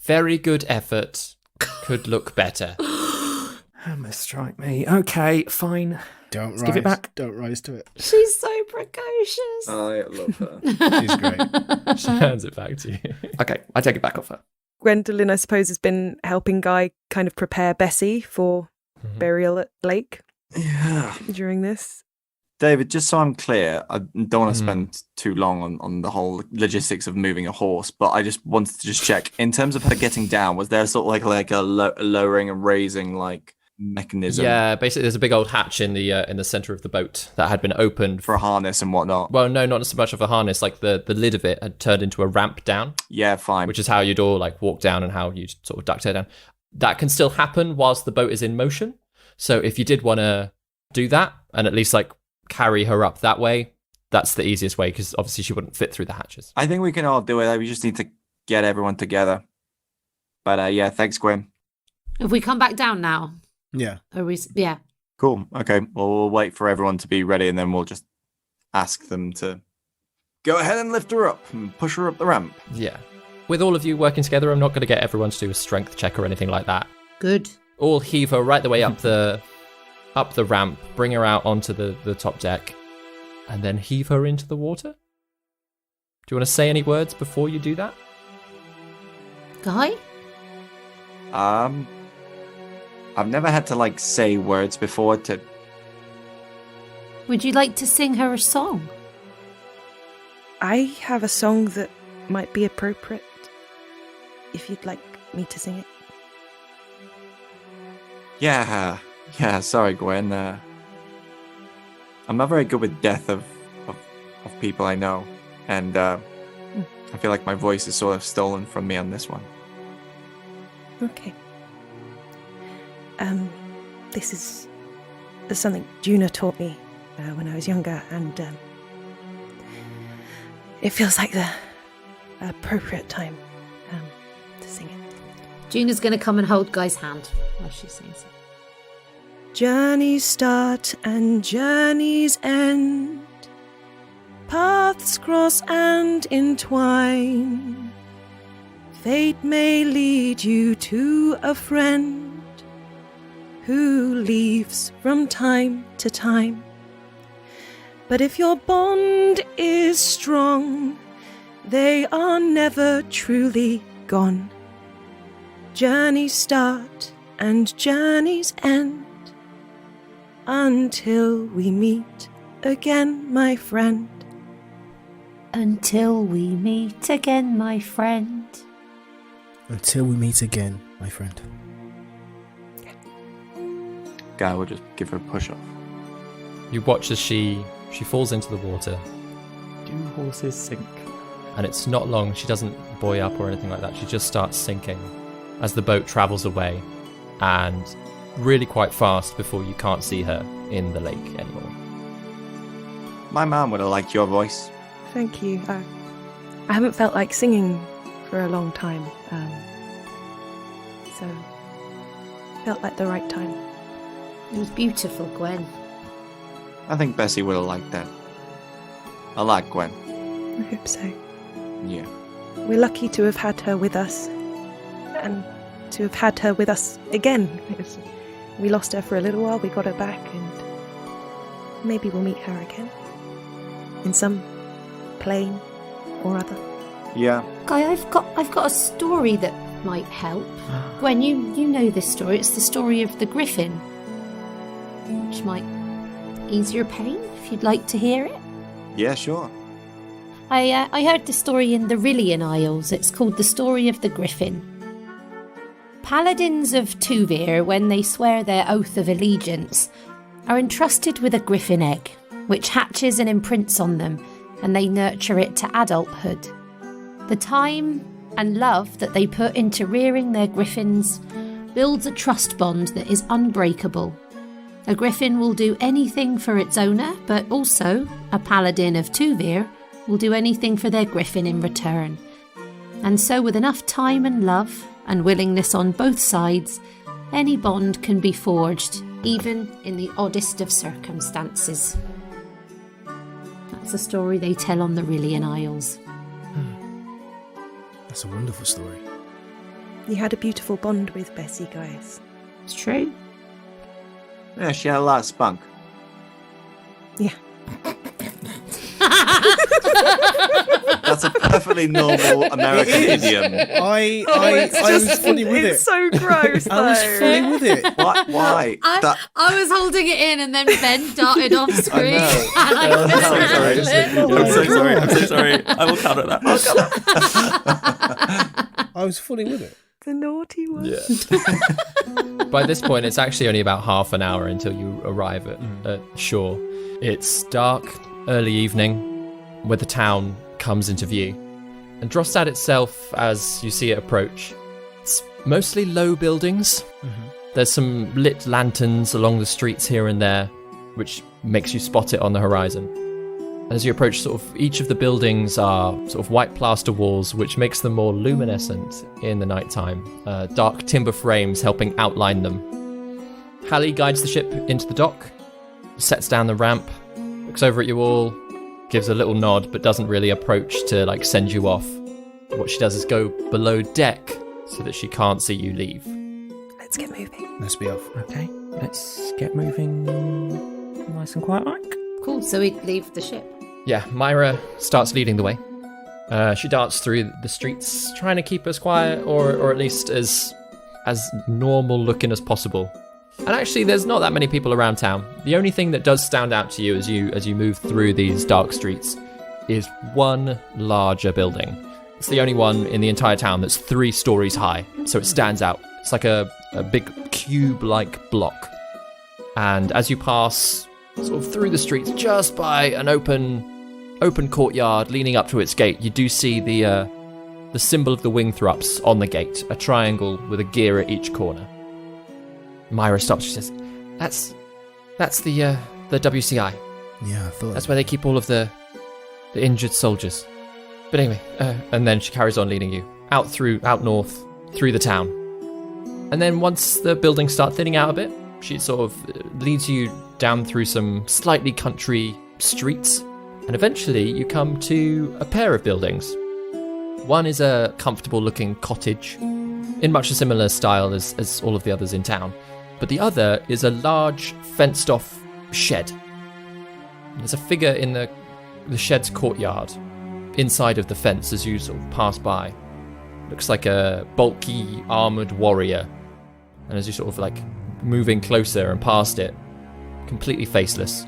Speaker 1: very good effort. Could look better.
Speaker 10: Hammer strike me. Okay, fine.
Speaker 4: Don't
Speaker 10: Let's
Speaker 4: rise.
Speaker 10: give it back.
Speaker 4: Don't rise to it.
Speaker 5: She's so precocious.
Speaker 8: I love her.
Speaker 4: She's great.
Speaker 1: She hands it back to you.
Speaker 10: Okay, I take it back off her.
Speaker 3: Gwendolyn, I suppose, has been helping Guy kind of prepare Bessie for burial at Lake
Speaker 8: Yeah.
Speaker 3: during this.
Speaker 8: David, just so I'm clear, I don't want to spend too long on the whole logistics of moving a horse, but I just wanted to just check, in terms of her getting down, was there sort of like a lowering and raising like mechanism
Speaker 1: Yeah, basically, there's a big old hatch in the center of the boat that had been opened
Speaker 8: for a harness and whatnot?
Speaker 1: Well, no, not so much of a harness. Like the lid of it had turned into a ramp down,
Speaker 8: Yeah, fine.
Speaker 1: which is how you'd all like walk down and how you'd sort of duct her down. That can still happen whilst the boat is in motion. So if you did want to do that and at least like carry her up that way, that's the easiest way because obviously she wouldn't fit through the hatches.
Speaker 8: I think we can all do it. We just need to get everyone together. But yeah, thanks, Gwen.
Speaker 5: Have we come back down now?
Speaker 4: Yeah.
Speaker 5: Are we? Yeah.
Speaker 8: Cool. Okay. Well, we'll wait for everyone to be ready, and then we'll just ask them to go ahead and lift her up and push her up the ramp.
Speaker 1: Yeah. With all of you working together, I'm not going to get everyone to do a strength check or anything like that.
Speaker 5: Good.
Speaker 1: All heave her right the way up the ramp, bring her out onto the top deck, and then heave her into the water. Do you want to say any words before you do that?
Speaker 5: Guy?
Speaker 8: I've never had to like say words before to.
Speaker 5: Would you like to sing her a song?
Speaker 3: I have a song that might be appropriate if you'd like me to sing it.
Speaker 8: Yeah. Sorry, Gwen. I'm not very good with death of people I know, and I feel like my voice is sort of stolen from me on this one.
Speaker 3: Okay. This is something Juna taught me when I was younger, and it feels like the appropriate time
Speaker 5: Gina's going to come and hold Guy's hand while she sings it.
Speaker 3: Journeys start and journeys end. Paths cross and entwine. Fate may lead you to a friend who leaves from time to time. But if your bond is strong, they are never truly gone. Journeys start and journeys end until we meet again, my friend.
Speaker 5: Until we meet again, my friend.
Speaker 4: Until we meet again, my friend.
Speaker 8: Guy will just give her a push off.
Speaker 1: You watch as she falls into the water,
Speaker 10: Do horses sink?
Speaker 1: and it's not long. She doesn't buoy up or anything like that. She just starts sinking as the boat travels away, and really quite fast before you can't see her in the lake anymore.
Speaker 8: My mom would have liked your voice.
Speaker 3: Thank you. I haven't felt like singing for a long time, so felt like the right time.
Speaker 5: It was beautiful, Gwen.
Speaker 8: I think Bessie would have liked that. I like Gwen.
Speaker 3: I hope so.
Speaker 8: Yeah.
Speaker 3: We're lucky to have had her with us, and to have had her with us again. We lost her for a little while, we got her back, and maybe we'll meet her again. In some plane or other.
Speaker 8: Yeah.
Speaker 5: Guy, I've got a story that might help. Gwen, you know this story. It's the story of the griffin, which might ease your pain if you'd like to hear it.
Speaker 8: Yeah, sure.
Speaker 5: I heard the story in the Rillian Isles. It's called The Story of the Griffin. Paladins of Tuvir, when they swear their oath of allegiance, are entrusted with a griffin egg, which hatches and imprints on them, and they nurture it to adulthood. The time and love that they put into rearing their griffins builds a trust bond that is unbreakable. A griffin will do anything for its owner, but also a paladin of Tuvir will do anything for their griffin in return. And so with enough time and love and willingness on both sides, any bond can be forged, even in the oddest of circumstances. That's a story they tell on the Rillian Isles.
Speaker 4: That's a wonderful story.
Speaker 3: You had a beautiful bond with Bessie, guys.
Speaker 5: It's true.
Speaker 8: Yeah, she had a lot of spunk.
Speaker 3: Yeah.
Speaker 8: That's a perfectly normal American idiom.
Speaker 4: I was fully with it.
Speaker 3: It's so gross, though.
Speaker 4: I was fully with it.
Speaker 8: Why?
Speaker 5: I was holding it in, and then Ben darted off screen.
Speaker 8: know.
Speaker 5: And I couldn't handle it.
Speaker 10: I'm so sorry. I will counter that.
Speaker 4: I was fully with it.
Speaker 3: The naughty one.
Speaker 1: Yeah. By this point, it's actually only about half an hour until you arrive at shore. It's dark, early evening, where the town comes into view. And Drostad itself, as you see it approach, it's mostly low buildings. There's some lit lanterns along the streets here and there, which makes you spot it on the horizon. As you approach, sort of each of the buildings are sort of white plaster walls, which makes them more luminescent in the nighttime. Dark timber frames helping outline them. Hallie guides the ship into the dock, sets down the ramp, looks over at you all, gives a little nod, but doesn't really approach to like send you off. What she does is go below deck so that she can't see you leave.
Speaker 3: Let's get moving.
Speaker 4: Let's be off.
Speaker 10: Okay, let's get moving nice and quiet like.
Speaker 5: Cool, so we leave the ship.
Speaker 1: Yeah, Myra starts leading the way. She darts through the streets, trying to keep as quiet or at least as normal looking as possible. And actually, there's not that many people around town. The only thing that does stand out to you as you move through these dark streets is one larger building. It's the only one in the entire town that's 3 stories high, so it stands out. It's like a big cube-like block. And as you pass sort of through the streets, just by an open courtyard leaning up to its gate, you do see the symbol of the Wingthrups on the gate, a triangle with a gear at each corner. Myra stops. She says, "That's the WCI.
Speaker 4: Yeah, I thought.
Speaker 1: That's where they keep all of the injured soldiers." But anyway, and then she carries on leading you out north through the town. And then once the buildings start thinning out a bit, she sort of leads you down through some slightly country streets. And eventually you come to a pair of buildings. One is a comfortable looking cottage in much a similar style as all of the others in town. But the other is a large fenced off shed. There's a figure in the shed's courtyard inside of the fence as you sort of pass by. Looks like a bulky armoured warrior. And as you sort of like moving closer and past it, completely faceless,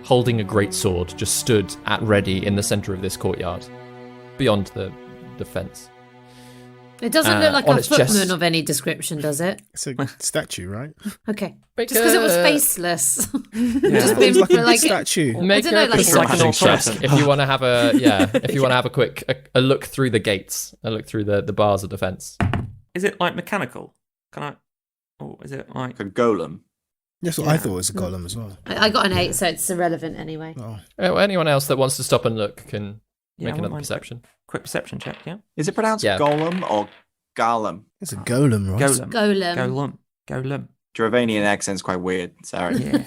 Speaker 1: holding a great sword, just stood at ready in the centre of this courtyard, beyond the fence.
Speaker 5: It doesn't look like
Speaker 1: on
Speaker 5: a
Speaker 1: its
Speaker 5: footman
Speaker 1: chest.
Speaker 5: of any description, does it?
Speaker 4: It's a statue, right?
Speaker 5: Okay.
Speaker 1: Make
Speaker 5: Just because it was
Speaker 1: a-
Speaker 5: faceless.
Speaker 10: Yeah.
Speaker 5: Just
Speaker 4: It's
Speaker 5: being
Speaker 4: like a
Speaker 5: like
Speaker 4: statue.
Speaker 1: Make
Speaker 5: don't know,
Speaker 1: a
Speaker 5: like-
Speaker 1: perception
Speaker 8: It's like an
Speaker 1: check if you want to have a quick a look through the gates, a look through the bars of the fence.
Speaker 10: Is it like mechanical? Can I? Or is it like?
Speaker 8: Like a golem.
Speaker 4: That's what I thought was a golem as well.
Speaker 5: I got an 8, so it's irrelevant anyway.
Speaker 4: Oh.
Speaker 1: Anyone else that wants to stop and look can
Speaker 10: Yeah, I
Speaker 1: make
Speaker 10: wouldn't
Speaker 1: another
Speaker 10: mind.
Speaker 1: perception.
Speaker 10: Quick perception check. Yeah.
Speaker 8: Is it pronounced
Speaker 1: Yeah.
Speaker 8: golem or golem?
Speaker 4: It's a golem, right?
Speaker 10: Golem.
Speaker 5: Golem.
Speaker 10: Golem.
Speaker 8: Dravanian accent's quite weird. Sorry.
Speaker 10: Yeah.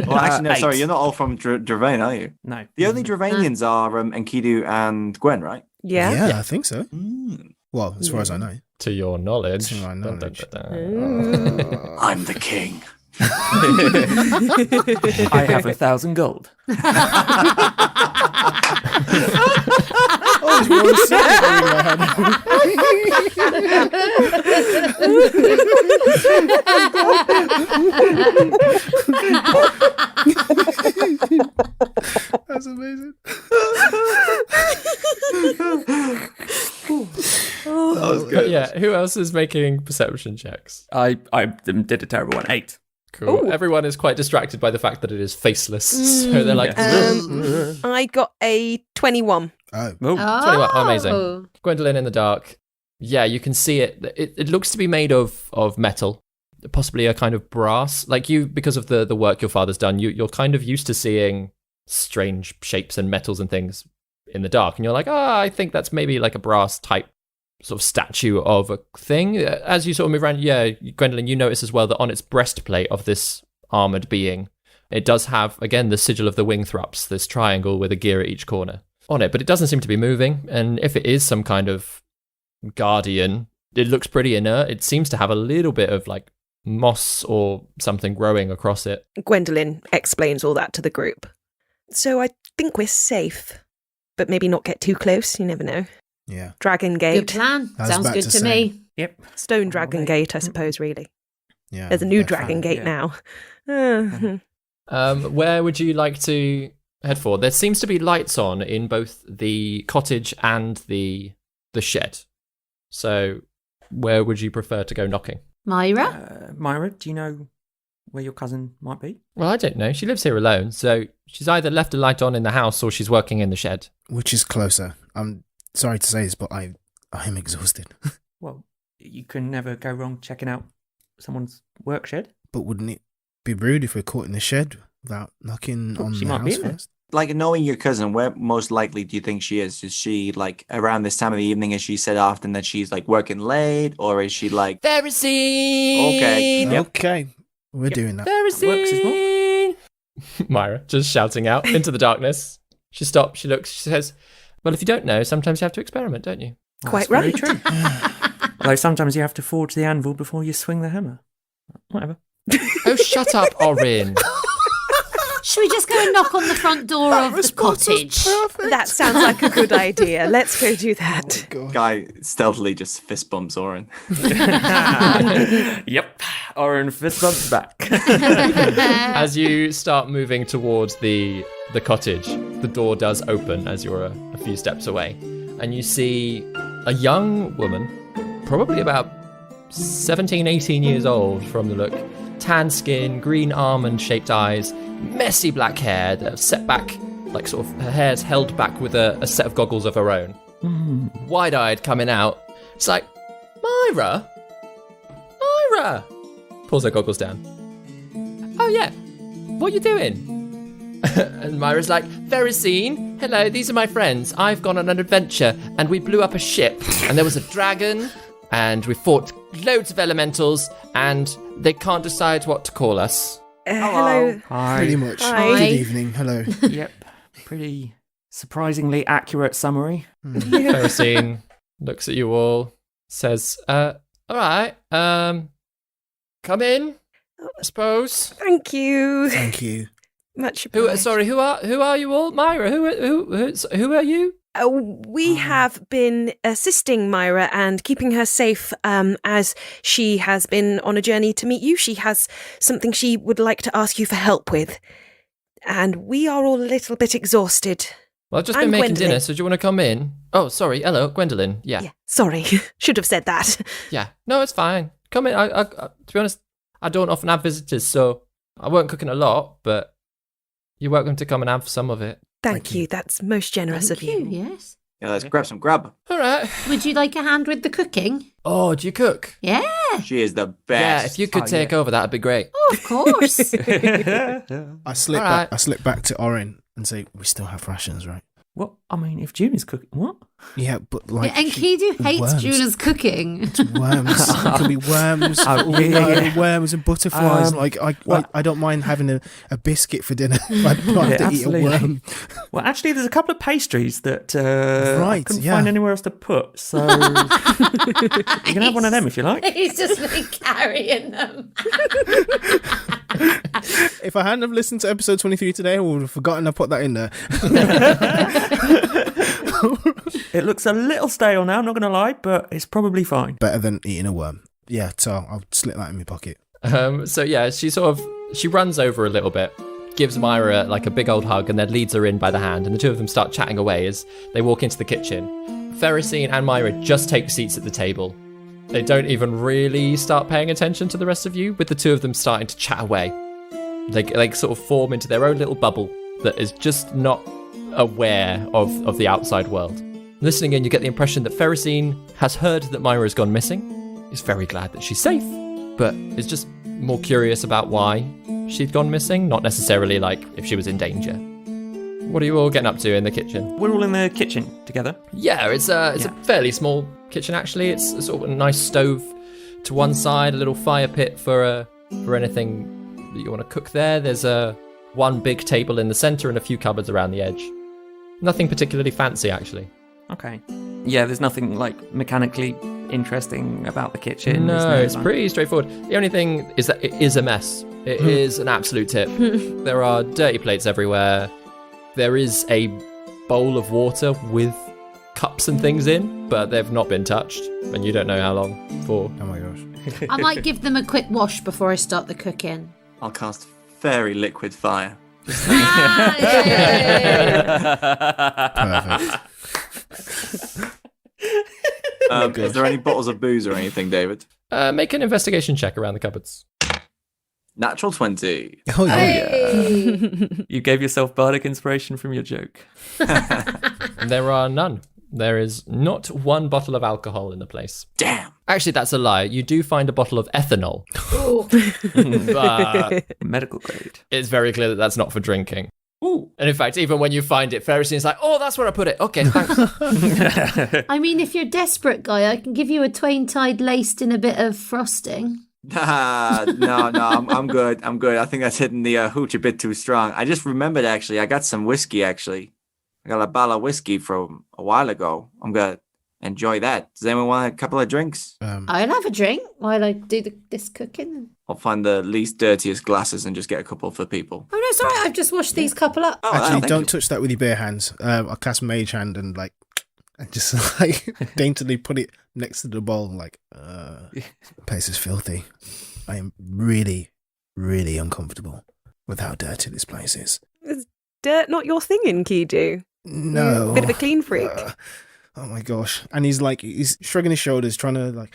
Speaker 8: Well, actually, no,
Speaker 10: 8.
Speaker 8: sorry. You're not all from Dravane, are you?
Speaker 10: No.
Speaker 8: The only Dravanians are Enkidu and Gwen, right?
Speaker 3: Yeah.
Speaker 4: I think so. Well, as far as I know.
Speaker 1: To your knowledge.
Speaker 4: To my knowledge.
Speaker 8: I'm the king.
Speaker 10: I have 1,000 gold.
Speaker 4: Oh, it's one second. That's amazing.
Speaker 8: That was
Speaker 1: But
Speaker 8: good.
Speaker 1: yeah, who else is making perception checks?
Speaker 10: I did a terrible one. 8.
Speaker 1: Cool. Everyone is quite distracted by the fact that it is faceless, so they're like,
Speaker 3: I got a 21.
Speaker 4: Oh,
Speaker 10: Oh.
Speaker 1: 21. Amazing. Gwendolyn in the dark. Yeah, you can see it. It looks to be made of metal, possibly a kind of brass. Like you, because of the work your father's done, you're kind of used to seeing strange shapes and metals and things in the dark, and you're like, I think that's maybe like a brass type sort of statue of a thing. As you sort of move around, yeah, Gwendolyn, you notice as well that on its breastplate of this armored being, it does have, again, the sigil of the Wingthrups, this triangle with a gear at each corner on it, but it doesn't seem to be moving. And if it is some kind of guardian, it looks pretty inert. It seems to have a little bit of like moss or something growing across it.
Speaker 3: Gwendolyn explains all that to the group. So I think we're safe, but maybe not get too close. You never know.
Speaker 4: yeah.
Speaker 3: Dragon
Speaker 5: Good
Speaker 3: Gate.
Speaker 5: plan.
Speaker 4: I was
Speaker 5: Sounds
Speaker 4: about
Speaker 5: good
Speaker 4: to
Speaker 5: to
Speaker 4: say.
Speaker 5: me.
Speaker 10: Yep.
Speaker 3: Stone Dragon
Speaker 10: Alright.
Speaker 3: Gate, I suppose, really.
Speaker 4: Yeah.
Speaker 3: There's a new
Speaker 4: definitely.
Speaker 3: Dragon Gate
Speaker 10: yeah.
Speaker 3: now.
Speaker 1: Where would you like to head for? There seems to be lights on in both the cottage and the shed. So where would you prefer to go knocking?
Speaker 5: Myra?
Speaker 10: Myra, do you know where your cousin might be?
Speaker 1: Well, I don't know. She lives here alone, so she's either left a light on in the house or she's working in the shed.
Speaker 4: Which is closer? I'm sorry to say this, but I am exhausted.
Speaker 10: Well, you can never go wrong checking out someone's work shed.
Speaker 4: But wouldn't it be rude if we're caught in the shed without knocking
Speaker 10: Well,
Speaker 4: on
Speaker 10: she
Speaker 4: the
Speaker 10: might be
Speaker 4: house
Speaker 10: in there.
Speaker 4: first?
Speaker 8: Like, knowing your cousin, where most likely do you think she is? Is she, like, around this time of the evening, is she said often that she's, like, working late? Or is she, like...
Speaker 1: Pharisee!
Speaker 8: Okay. Yep.
Speaker 4: Okay, we're doing that.
Speaker 1: Pharisee!
Speaker 10: Works as well.
Speaker 1: Myra, just shouting out into the darkness. She stops, she looks, she says, well, if you don't know, sometimes you have to experiment, don't you?
Speaker 3: Quite
Speaker 10: That's very
Speaker 3: right.
Speaker 10: true. Although sometimes you have to forge the anvil before you swing the hammer. Whatever.
Speaker 1: Oh, shut up, Orin.
Speaker 5: Should we just go and knock on the front door of the cottage?
Speaker 3: That sounds like a good idea. Let's go do that.
Speaker 8: Guy stealthily just fist bumps Orin.
Speaker 10: Yep. Orin fist bumps back.
Speaker 1: As you start moving towards the cottage, the door does open as you're a few steps away, and you see a young woman, probably about 17, 18 years old from the look, tan skin, green almond-shaped eyes, messy black hair that are set back, like sort of her hair's held back with a set of goggles of her own. Wide-eyed coming out. It's like, Myra? Myra! Pulls her goggles down. Oh yeah, what are you doing? And Myra's like, Pharisine, hello, these are my friends. I've gone on an adventure and we blew up a ship and there was a dragon and we fought loads of elementals, and they can't decide what to call us.
Speaker 3: Hello.
Speaker 10: Hi.
Speaker 4: Pretty much.
Speaker 3: Hi.
Speaker 4: Good evening. Hello.
Speaker 10: Yep. Pretty surprisingly accurate summary.
Speaker 1: Ferrocene looks at you all, says, all right, come in, I suppose.
Speaker 3: Thank you.
Speaker 4: Thank you.
Speaker 3: Much
Speaker 1: Who
Speaker 3: obliged.
Speaker 1: who are you all? Myra, who are you?
Speaker 3: We have been assisting Myra and keeping her safe as she has been on a journey to meet you. She has something she would like to ask you for help with. And we are all a little bit exhausted.
Speaker 1: Well, I've just
Speaker 3: I'm
Speaker 1: been making
Speaker 3: Gwendolyn.
Speaker 1: dinner, so do you want to come in? Oh, sorry, hello, Gwendolyn. Yeah.
Speaker 3: Sorry, should have said that.
Speaker 1: Yeah. No, it's fine. Come in. I to be honest, I don't often have visitors, so I weren't cooking a lot, but you're welcome to come and have some of it.
Speaker 3: Thank you. That's most generous
Speaker 5: Thank
Speaker 3: of you.
Speaker 5: yes.
Speaker 9: Yeah, let's grab some grub.
Speaker 1: All right.
Speaker 5: Would you like a hand with the cooking?
Speaker 1: Oh, do you cook?
Speaker 5: Yeah.
Speaker 9: She is the
Speaker 1: Yeah,
Speaker 9: best.
Speaker 1: if you could take over, that'd be great.
Speaker 5: Oh, of course.
Speaker 4: I slip
Speaker 1: All
Speaker 4: back.
Speaker 1: right.
Speaker 4: I slip back to Oren and say, "We still have rations, right?"
Speaker 10: What? I mean, if June is cooking, what?
Speaker 4: Yeah, but like
Speaker 5: and Kidu hates
Speaker 4: worms.
Speaker 5: Juna's cooking.
Speaker 4: Worms. It could be worms.
Speaker 10: Oh,
Speaker 4: all
Speaker 10: yeah.
Speaker 4: the worms and butterflies.
Speaker 10: Well-
Speaker 4: I don't mind having a biscuit for dinner. I don't have
Speaker 10: Yeah,
Speaker 4: to
Speaker 10: absolutely.
Speaker 4: eat a worm.
Speaker 10: Well, actually, there's a couple of pastries that I
Speaker 4: Right,
Speaker 10: couldn't
Speaker 4: yeah.
Speaker 10: find anywhere else to put, so you can have one of them if you like.
Speaker 5: He's just been carrying them.
Speaker 4: If I hadn't have listened to episode 23 today, I would have forgotten I put that in there.
Speaker 10: It looks a little stale now, I'm not going to lie, but it's probably fine.
Speaker 4: Better than eating a worm. Yeah, so I'll slip that in my pocket.
Speaker 1: So yeah, she runs over a little bit, gives Myra like a big old hug, and then leads her in by the hand, and the two of them start chatting away as they walk into the kitchen. Ferrocene and Myra just take seats at the table. They don't even really start paying attention to the rest of you, with the two of them starting to chat away. They sort of form into their own little bubble that is just not aware of the outside world. Listening in, you get the impression that Ferrocene has heard that Myra has gone missing, is very glad that she's safe, but is just more curious about why she'd gone missing, not necessarily like if she was in danger. What are you all getting up to in the kitchen?
Speaker 10: We're all in the kitchen together.
Speaker 1: Yeah, it's a fairly small kitchen actually. It's sort of a nice stove to one side, a little fire pit for anything that you want to cook there. There's one big table in the center and a few cupboards around the edge. Nothing particularly fancy actually.
Speaker 10: Okay. Yeah, there's nothing like mechanically interesting about the kitchen. is
Speaker 1: No,
Speaker 10: there?
Speaker 1: it's pretty straightforward. The only thing is that it is a mess. It is an absolute tip. There are dirty plates everywhere. There is a bowl of water with cups and things in, but they've not been touched, and you don't know how long for.
Speaker 4: Oh my gosh.
Speaker 5: I might give them a quick wash before I start the cooking.
Speaker 9: I'll cast fairy liquid fire.
Speaker 5: Ah, yay.
Speaker 4: Perfect.
Speaker 9: Is there any bottles of booze or anything, David?
Speaker 1: Make an investigation check around the cupboards.
Speaker 9: Natural 20.
Speaker 4: Oh yeah.
Speaker 5: Hey.
Speaker 10: You gave yourself bardic inspiration from your joke.
Speaker 1: There are none. There is not one bottle of alcohol in the place.
Speaker 9: Damn.
Speaker 1: Actually, that's a lie. You do find a bottle of ethanol, but
Speaker 10: Medical grade.
Speaker 1: it's very clear that that's not for drinking.
Speaker 10: Ooh.
Speaker 1: And in fact, even when you find it, Ferrocene's like, "Oh, that's where I put it. Okay, thanks."
Speaker 5: I mean, if you're desperate, guy, I can give you a twain tied laced in a bit of frosting.
Speaker 9: No, I'm good. I'm good. I think that's hitting the hooch a bit too strong. I just remembered, actually, I got some whiskey, actually. I got a bottle of whiskey from a while ago. I'm going to enjoy that. Does anyone want a couple of drinks?
Speaker 5: I'll have a drink while I do this cooking.
Speaker 9: I'll find the least dirtiest glasses and just get a couple for people.
Speaker 5: Oh, no, it's all right. I've just washed these couple up.
Speaker 9: Oh,
Speaker 4: Actually,
Speaker 9: thank
Speaker 4: don't
Speaker 9: you.
Speaker 4: touch that with your bare hands. I'll cast Mage Hand and just daintily put it next to the bowl. The place is filthy. I am really, really uncomfortable with how dirty this place is.
Speaker 3: Is dirt not your thing in Kidu?
Speaker 4: No.
Speaker 3: Bit of a clean freak.
Speaker 4: Oh my gosh. And he's shrugging his shoulders, trying to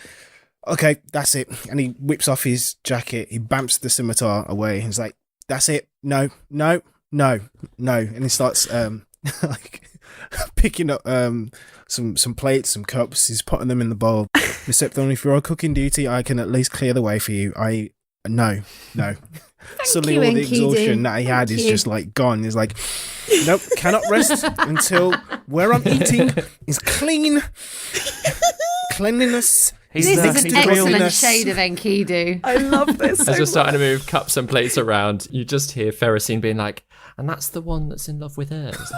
Speaker 4: okay, that's it. And he whips off his jacket, he bamps the scimitar away, and he's like, that's it. No. And he starts picking up some plates, some cups, he's putting them in the bowl. Except only if you're on cooking duty, I can at least clear the way for you. No. Suddenly
Speaker 5: you,
Speaker 4: all the
Speaker 5: Enkidu.
Speaker 4: exhaustion that he had
Speaker 5: Thank
Speaker 4: is
Speaker 5: you.
Speaker 4: just gone. He's like, nope, cannot rest until where I'm eating is clean. Cleanliness
Speaker 5: This is an
Speaker 10: he's
Speaker 5: excellent
Speaker 10: real-
Speaker 5: shade of Enkidu.
Speaker 3: I love this so
Speaker 1: As you're starting to
Speaker 3: much.
Speaker 1: move cups and plates around, you just hear Ferrocene being like, and that's the one that's in love with her, is that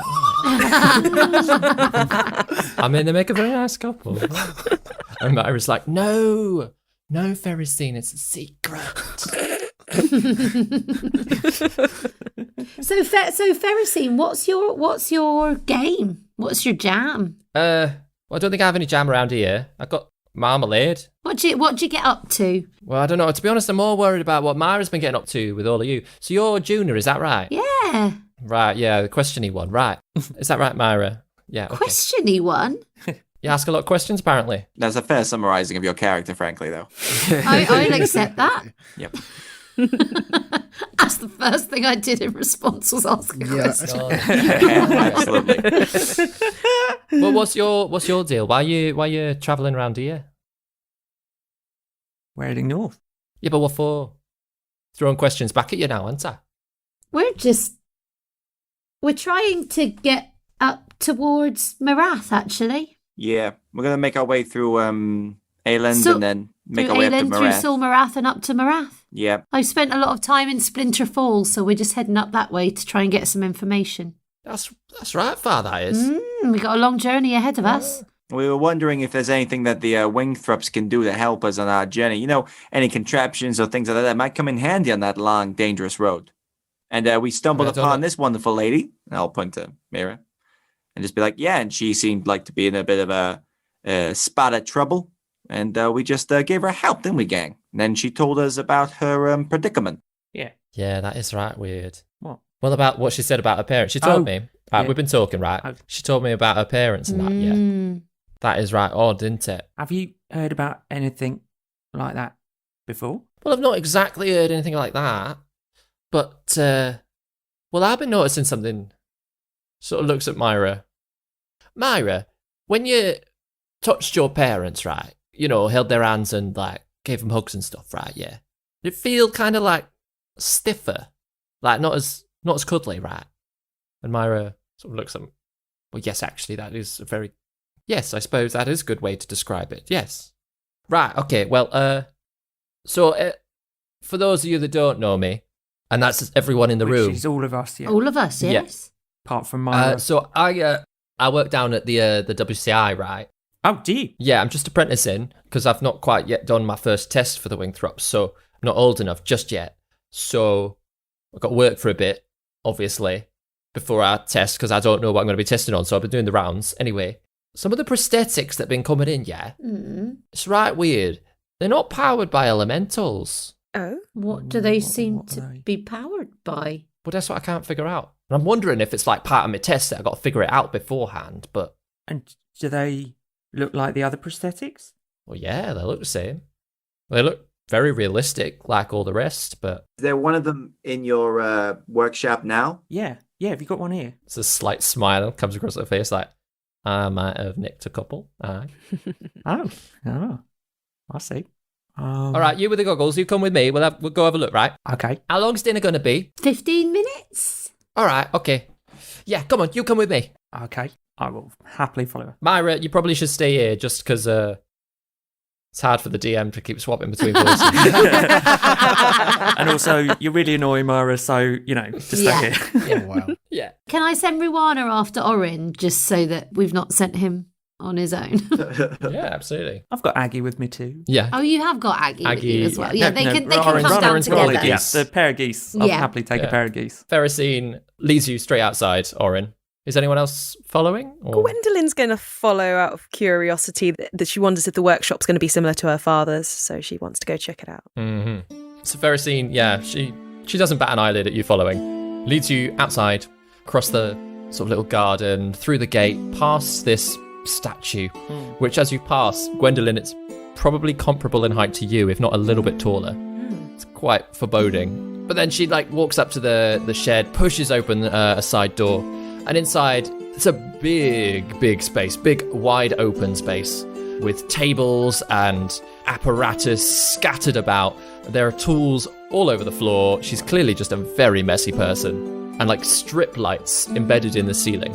Speaker 1: right? I mean, they make a very nice couple. And Myra's like, no, Ferrocene, it's a secret.
Speaker 5: So Ferrocene, what's your game? What's your jam?
Speaker 1: Well, I don't think I have any jam around here. I've got marmalade.
Speaker 5: What do you get up to?
Speaker 1: Well, I don't know. To be honest, I'm more worried about what Myra's been getting up to with all of you. So you're junior, is that right?
Speaker 5: Yeah,
Speaker 1: Right, yeah, the questiony one. Right. Is that right, Myra? Yeah, okay.
Speaker 5: questiony one.
Speaker 1: You ask a lot of questions, apparently.
Speaker 8: That's a fair summarizing of your character, frankly, though.
Speaker 5: I'll accept that.
Speaker 8: Yep.
Speaker 5: That's the first thing I did in response was ask a
Speaker 4: Yeah.
Speaker 5: question.
Speaker 8: Absolutely.
Speaker 1: Well, what's your deal? Why you travelling around here?
Speaker 10: We're heading north.
Speaker 1: Yeah, but what for? Throwing questions back at you now, aren't I?
Speaker 5: We're trying to get up towards Marath, actually.
Speaker 8: Yeah, we're gonna make our way through Aeland
Speaker 5: So-
Speaker 8: and then make
Speaker 5: Through
Speaker 8: our way up to
Speaker 5: Aeland, through
Speaker 8: Marath.
Speaker 5: Sul Marath and up to Marath.
Speaker 8: Yeah,
Speaker 5: I've spent a lot of time in Splinter Falls, so we're just heading up that way to try and get some information.
Speaker 1: That's right, far that is.
Speaker 5: We got a long journey ahead of us.
Speaker 8: we were wondering if there's anything that the Wingthrups can do to help us on our journey. You know, any contraptions or things like that might come in handy on that long, dangerous road. And we stumbled
Speaker 1: I don't
Speaker 8: upon
Speaker 1: know.
Speaker 8: this wonderful lady. And I'll point to Mira and just be like, yeah, and she seemed like to be in a bit of a spot of trouble. And we just gave her help, didn't we, gang? And then she told us about her predicament.
Speaker 10: Yeah.
Speaker 1: Yeah, that is right weird.
Speaker 10: What?
Speaker 1: Well, about what she said about her parents. She told
Speaker 10: Oh,
Speaker 1: me.
Speaker 10: yeah.
Speaker 1: We've been talking, right?
Speaker 10: Oh.
Speaker 1: She told me about her parents and that, yeah.
Speaker 5: Mm.
Speaker 1: That is right odd, isn't it?
Speaker 10: Have you heard about anything like that before?
Speaker 1: Well, I've not exactly heard anything like that. But, well, I've been noticing something. Sort of looks at Myra. Myra, when you touched your parents, right? You know, held their hands and, like, gave them hugs and stuff, right? Yeah. Did it feel kind of, like, stiffer? Like, not as cuddly, right? And Myra sort of looks at him. Well, yes, actually, that is a very... Yes, I suppose that is a good way to describe it. Yes. Right, okay, well, so, for those of you that don't know me, and that's everyone in the
Speaker 10: Which
Speaker 1: room.
Speaker 10: is all of us, yeah.
Speaker 5: All of us,
Speaker 1: Yeah.
Speaker 5: yes.
Speaker 10: Apart from Myra.
Speaker 1: So I work down at the WCI, right?
Speaker 10: Oh, do you?
Speaker 1: Yeah, I'm just apprenticing because I've not quite yet done my first test for the Wingthrops, so I'm not old enough just yet. So I've got to work for a bit, obviously, before I test because I don't know what I'm going to be testing on. So I've been doing the rounds anyway. Some of the prosthetics that have been coming in, yeah, it's right weird. They're not powered by elementals.
Speaker 3: Oh,
Speaker 5: What do they seem
Speaker 10: what
Speaker 5: to
Speaker 10: are they?
Speaker 5: be powered by?
Speaker 1: But that's what I can't figure out. And I'm wondering if it's like part of my test that I've got to figure it out beforehand. But,
Speaker 10: And do they look like the other prosthetics?
Speaker 1: well, yeah, they look the same. They look very realistic, like all the rest, but
Speaker 8: Is there one of them in your workshop now?
Speaker 10: Yeah. Yeah, have you got one here?
Speaker 1: it's a slight smile comes across her face like, I might have nicked a couple. Aye.
Speaker 10: Oh. I see.
Speaker 1: All right, you with the goggles, you come with me. We'll go have a look, right?
Speaker 10: Okay.
Speaker 1: How long's dinner going to be?
Speaker 5: 15 minutes?
Speaker 1: All right, okay. Yeah, come on, you come with me.
Speaker 10: Okay. I will happily follow her.
Speaker 1: Myra, you probably should stay here just because it's hard for the DM to keep swapping between voices.
Speaker 10: And also, you're really annoying, Myra, so, just stay
Speaker 5: Yeah.
Speaker 10: here.
Speaker 4: Oh, wow.
Speaker 1: Yeah.
Speaker 5: Can I send Ruana after Orin just so that we've not sent him on his own?
Speaker 1: Yeah, absolutely.
Speaker 10: I've got Aggie with me too.
Speaker 1: Yeah.
Speaker 5: Oh, you have got Aggie, with you
Speaker 1: Aggie,
Speaker 5: as well.
Speaker 1: yeah.
Speaker 5: Yeah, they can come
Speaker 1: Orin's
Speaker 5: down
Speaker 1: Orin's
Speaker 5: together.
Speaker 1: probably
Speaker 10: Yes, the pair of geese. I'll
Speaker 5: Yeah.
Speaker 10: happily take
Speaker 1: Yeah.
Speaker 10: a pair of geese.
Speaker 1: Ferrocene leads you straight outside, Orin. Is anyone else following? Or...
Speaker 3: Gwendolyn's going to follow out of curiosity that she wonders if the workshop's going to be similar to her father's, so she wants to go check it out.
Speaker 1: Mm-hmm. So Ferrocene, yeah, she doesn't bat an eyelid at you following. Leads you outside, across the sort of little garden, through the gate, past this statue, which as you pass, Gwendolyn, it's probably comparable in height to you, if not a little bit taller. It's quite foreboding. But then she walks up to the shed, pushes open a side door, and inside it's a big space, big wide open space with tables and apparatus scattered about. There are tools all over the floor. She's clearly just a very messy person, and strip lights embedded in the ceiling.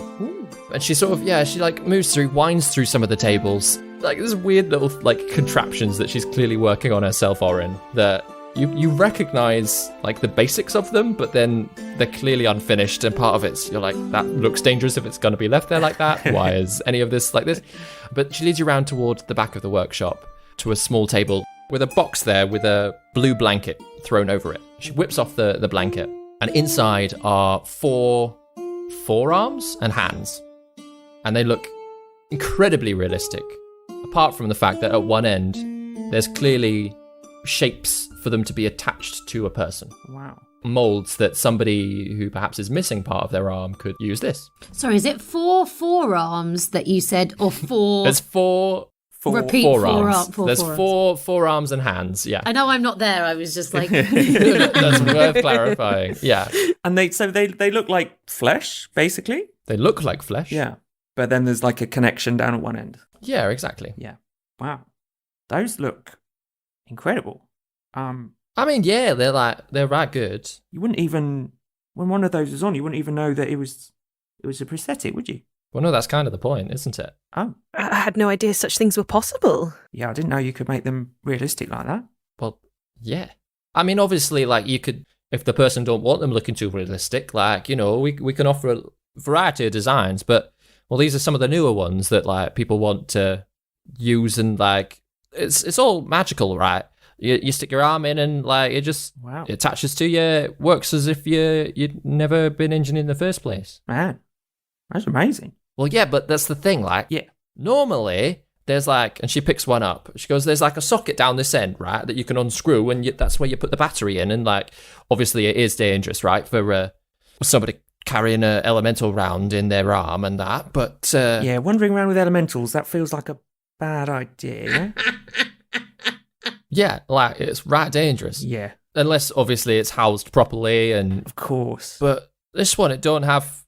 Speaker 1: And she sort of, she moves through, winds through some of the tables, like this weird little like contraptions that she's clearly working on herself, Orin, that you recognize like the basics of them, but then they're clearly unfinished, and part of it's you're like, that looks dangerous if it's going to be left there like that. Why is any of this like this? But she leads you around towards the back of the workshop to a small table with a box there with a blue blanket thrown over it. She whips off the blanket, and inside are 4 forearms and hands, and they look incredibly realistic, apart from the fact that at one end there's clearly shapes for them to be attached to a person.
Speaker 2: Wow.
Speaker 1: Molds that somebody who perhaps is missing part of their arm could use this.
Speaker 5: Sorry, is it 4 forearms that you said, or 4?
Speaker 1: There's 4
Speaker 5: Repeat
Speaker 1: forearms.
Speaker 5: four
Speaker 1: There's
Speaker 5: forearms.
Speaker 1: 4 forearms and hands. Yeah.
Speaker 5: I know I'm not there. I was just like,
Speaker 1: That's worth clarifying. Yeah.
Speaker 10: And they look like flesh, basically.
Speaker 1: They look like flesh.
Speaker 10: Yeah. But then there's like a connection down at one end.
Speaker 1: Yeah, exactly.
Speaker 10: Yeah. Wow. Those look incredible.
Speaker 1: I mean, yeah, they're right good.
Speaker 10: You wouldn't even, when one of those was on, you wouldn't even know that it was a prosthetic, would you?
Speaker 1: Well, no, that's kind of the point, isn't it?
Speaker 10: Oh.
Speaker 3: I had no idea such things were possible.
Speaker 10: Yeah, I didn't know you could make them realistic like that.
Speaker 1: Well, yeah. I mean, obviously, like, you could, if the person don't want them looking too realistic, like, you know, we can offer a variety of designs, but, well, these are some of the newer ones that, like, people want to use, and, like, it's all magical, right? You stick your arm in and, like, it just
Speaker 10: Wow.
Speaker 1: it attaches to you. It works as if you'd never been injured in the first place.
Speaker 10: Man, that's amazing.
Speaker 1: Well, yeah, but that's the thing, like,
Speaker 10: Yeah.
Speaker 1: normally there's like, and she picks one up. She goes, there's like a socket down this end, right, that you can unscrew, and that's where you put the battery in. And like, obviously it is dangerous, right, for somebody carrying an elemental round in their arm and that. But
Speaker 10: Yeah, wandering around with elementals, that feels like a bad idea.
Speaker 1: yeah, like, it's right dangerous.
Speaker 10: Yeah,
Speaker 1: Unless obviously it's housed properly. And
Speaker 10: of course.
Speaker 1: but this one, it don't have.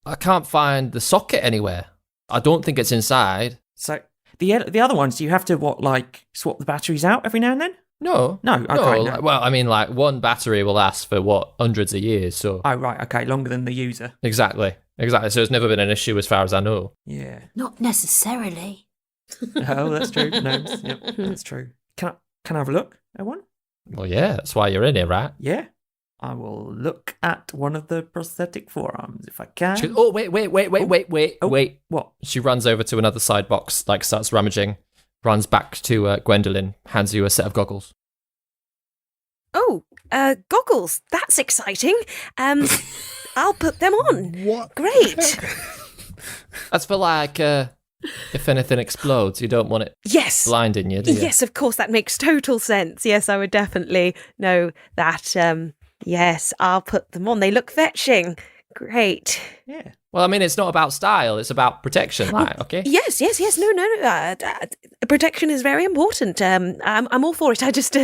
Speaker 1: I can't find the socket anywhere. I don't think it's inside.
Speaker 10: So the other ones, do you have to swap the batteries out every now and then?
Speaker 1: No.
Speaker 10: No, okay, no.
Speaker 1: like, well, I mean, like, one battery will last for hundreds of years. So
Speaker 10: Oh right, okay, longer than the user.
Speaker 1: exactly. So it's never been an issue as far as I know.
Speaker 10: Yeah.
Speaker 5: not necessarily.
Speaker 10: Oh, that's true. No, yep, that's true. Can I have a look at one?
Speaker 1: Well, yeah, that's why you're in here, right?
Speaker 10: Yeah. I will look at one of the prosthetic forearms if I can.
Speaker 1: She goes, oh, wait.
Speaker 10: Oh.
Speaker 1: Wait.
Speaker 10: What?
Speaker 1: She runs over to another side box, like, starts rummaging, runs back to Gwendolyn, hands you a set of goggles.
Speaker 3: Oh, goggles. That's exciting. I'll put them on.
Speaker 4: What?
Speaker 3: Great.
Speaker 1: That's for, like, if anything explodes, you don't want it
Speaker 3: Yes.
Speaker 1: blinding you, do you?
Speaker 3: Yes, of course, that makes total sense. Yes, I would definitely know that. Yes, I'll put them on. They look fetching. Great.
Speaker 10: Yeah.
Speaker 1: Well, I mean, it's not about style, it's about protection, right? Okay?
Speaker 3: Yes. No. Protection is very important. I'm all for it. I just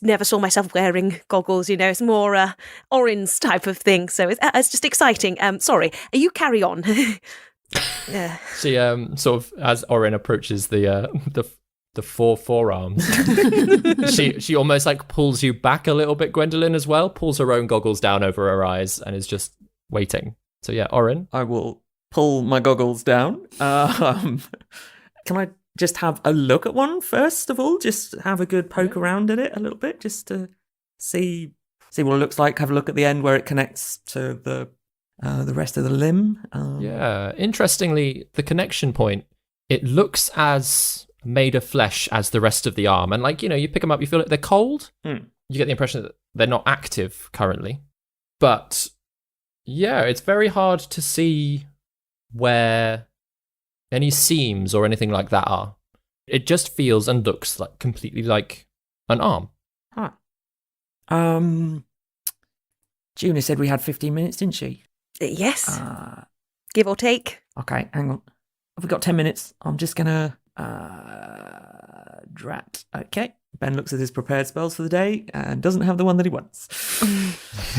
Speaker 3: never saw myself wearing goggles. You know, it's more orange type of thing. So it's just exciting. Sorry, you carry on. Yeah.
Speaker 1: She sort of, as Orin approaches the 4 forearms, she almost like pulls you back a little bit, Gwendolyn, as well, pulls her own goggles down over her eyes and is just waiting. So yeah, Orin.
Speaker 10: I will pull my goggles down. Can I just have a look at one first of all? Just have a good poke around at it a little bit, just to see what it looks like. Have a look at the end where it connects to the rest of the limb.
Speaker 1: Yeah, interestingly, the connection point, it looks as made of flesh as the rest of the arm. And like, you know, you pick them up, you feel like they're cold. You get the impression that they're not active currently. But yeah, it's very hard to see where any seams or anything like that are. It just feels and looks like completely like an arm.
Speaker 10: Huh. Juna said we had 15 minutes, didn't she?
Speaker 3: Yes. Give or take.
Speaker 10: Okay, hang on. Have we got 10 minutes? I'm just gonna drat. Okay. Ben looks at his prepared spells for the day and doesn't have the one that he wants.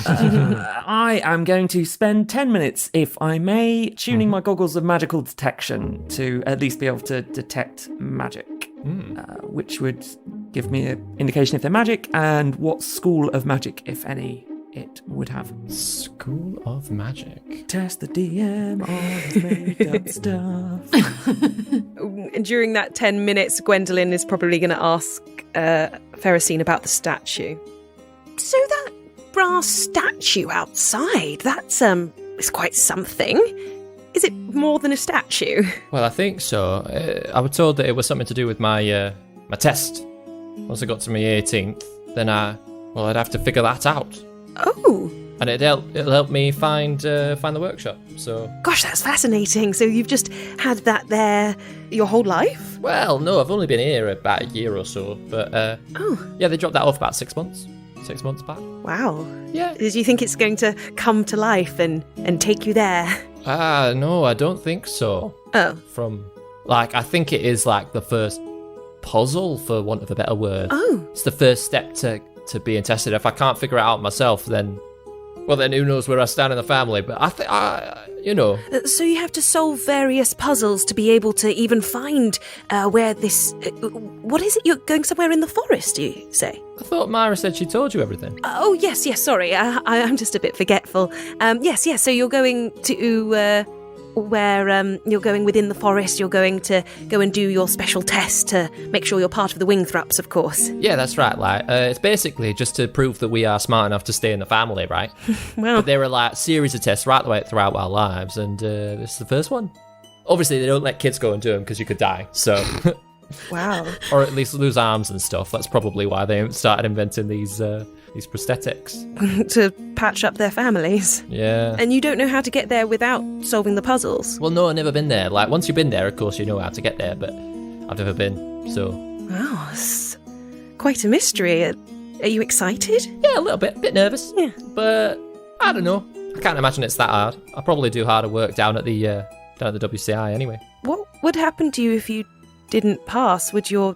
Speaker 10: I am going to spend 10 minutes, if I may, tuning my goggles of magical detection to at least be able to detect magic, which would give me an indication if they're magic and what school of magic, if any, it would have.
Speaker 1: School of Magic.
Speaker 10: Test the DM on made-up stuff.
Speaker 3: During that 10 minutes, Gwendolyn is probably going to ask Ferrocene about the statue. So that brass statue outside, that's it's quite something. Is it more than a statue?
Speaker 1: Well, I think so. I was told that it was something to do with my my test. Once I got to my 18th, then I'd have to figure that out.
Speaker 3: Oh.
Speaker 1: And it'll help me find the workshop. So.
Speaker 3: Gosh, that's fascinating. So you've just had that there your whole life?
Speaker 1: Well, no, I've only been here about a year or so, but yeah, they dropped that off about 6 months. 6 months back.
Speaker 3: Wow.
Speaker 1: Yeah.
Speaker 3: Do you think it's going to come to life and take you there?
Speaker 1: No, I don't think so.
Speaker 3: Oh.
Speaker 1: I think it is like the first puzzle, for want of a better word.
Speaker 3: Oh.
Speaker 1: It's the first step to being tested. If I can't figure it out myself, then who knows where I stand in the family? But I think,
Speaker 3: So you have to solve various puzzles to be able to even find where this... what is it? You're going somewhere in the forest, you say?
Speaker 1: I thought Myra said she told you everything.
Speaker 3: Oh, yes, sorry. I'm just a bit forgetful. Yes, so you're going to... where you're going within the forest, you're going to go and do your special test to make sure you're part of the Wingthrups, of course.
Speaker 1: Yeah, that's right. It's basically just to prove that we are smart enough to stay in the family, right?
Speaker 3: Well,
Speaker 1: but there are series of tests right the way throughout our lives, and this is the first one. Obviously, they don't let kids go and do them because you could die. So,
Speaker 3: wow.
Speaker 1: Or at least lose arms and stuff. That's probably why they started inventing these prosthetics
Speaker 3: to patch up their families.
Speaker 1: Yeah.
Speaker 3: And you don't know how to get there without solving the puzzles?
Speaker 1: Well, no, I've never been there. Once you've been there, of course, you know how to get there, but I've never been, so...
Speaker 3: Wow, it's quite a mystery. Are you excited?
Speaker 1: Yeah, a little bit. A bit nervous.
Speaker 3: Yeah.
Speaker 1: But, I don't know. I can't imagine it's that hard. I'll probably do harder work down at the WCI anyway.
Speaker 3: What would happen to you if you didn't pass? Would your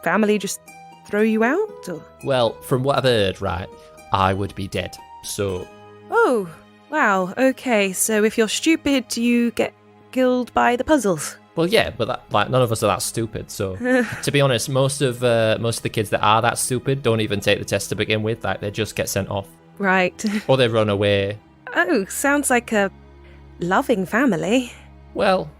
Speaker 3: family just throw you out? Or?
Speaker 1: Well, from what I've heard, right, I would be dead, so...
Speaker 3: Oh, wow, okay, so if you're stupid, you get killed by the puzzles?
Speaker 1: Well, yeah, but none of us are that stupid, so... to be honest, most of the kids that are that stupid don't even take the test to begin with, they just get sent off.
Speaker 3: Right.
Speaker 1: Or they run away.
Speaker 3: Oh, sounds like a loving family.
Speaker 1: Well,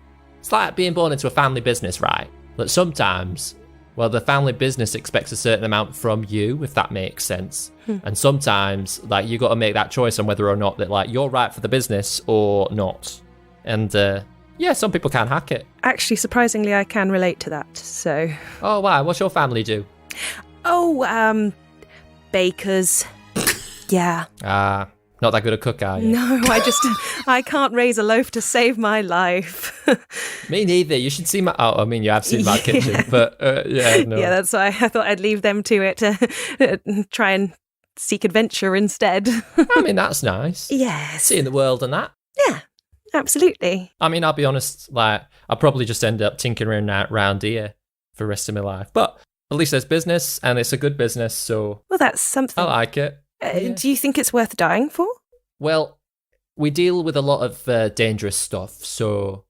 Speaker 1: it's like being born into a family business, right? But sometimes... Well, the family business expects a certain amount from you, if that makes sense. And sometimes, you got to make that choice on whether or not that, you're right for the business or not. And, yeah, some people can hack it.
Speaker 3: Actually, surprisingly, I can relate to that, so...
Speaker 1: Oh, wow. What's your family do?
Speaker 3: Oh, bakers. Yeah.
Speaker 1: Not that good a cook, are you?
Speaker 3: No, I can't raise a loaf to save my life.
Speaker 1: Me neither. You should see my... Oh, I mean, you have seen my kitchen, but yeah, no.
Speaker 3: Yeah, that's why I thought I'd leave them to it to try and seek adventure instead.
Speaker 1: I mean, that's nice.
Speaker 3: Yes.
Speaker 1: Seeing the world and that.
Speaker 3: Yeah, absolutely.
Speaker 1: I mean, I'll be honest, I'll probably just end up tinkering around here for the rest of my life. But at least there's business, and it's a good business, so...
Speaker 3: Well, that's something.
Speaker 1: I like it. Yeah.
Speaker 3: Do you think it's worth dying for?
Speaker 1: Well, we deal with a lot of dangerous stuff, so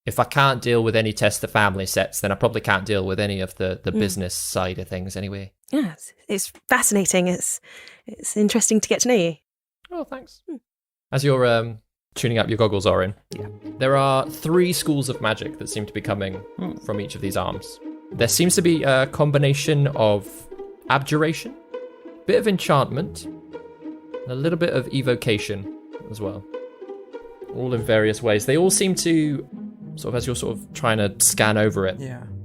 Speaker 1: if I can't deal with any test the family sets, then I probably can't deal with any of the business side of things anyway.
Speaker 3: Yeah, it's fascinating. It's interesting to get to know you.
Speaker 1: Oh, thanks. As you're tuning up your goggles, Orin, there are 3 schools of magic that seem to be coming from each of these arms. There seems to be a combination of abjuration, bit of enchantment, and a little bit of evocation as well. All in various ways. They all seem to, as you're trying to scan over it,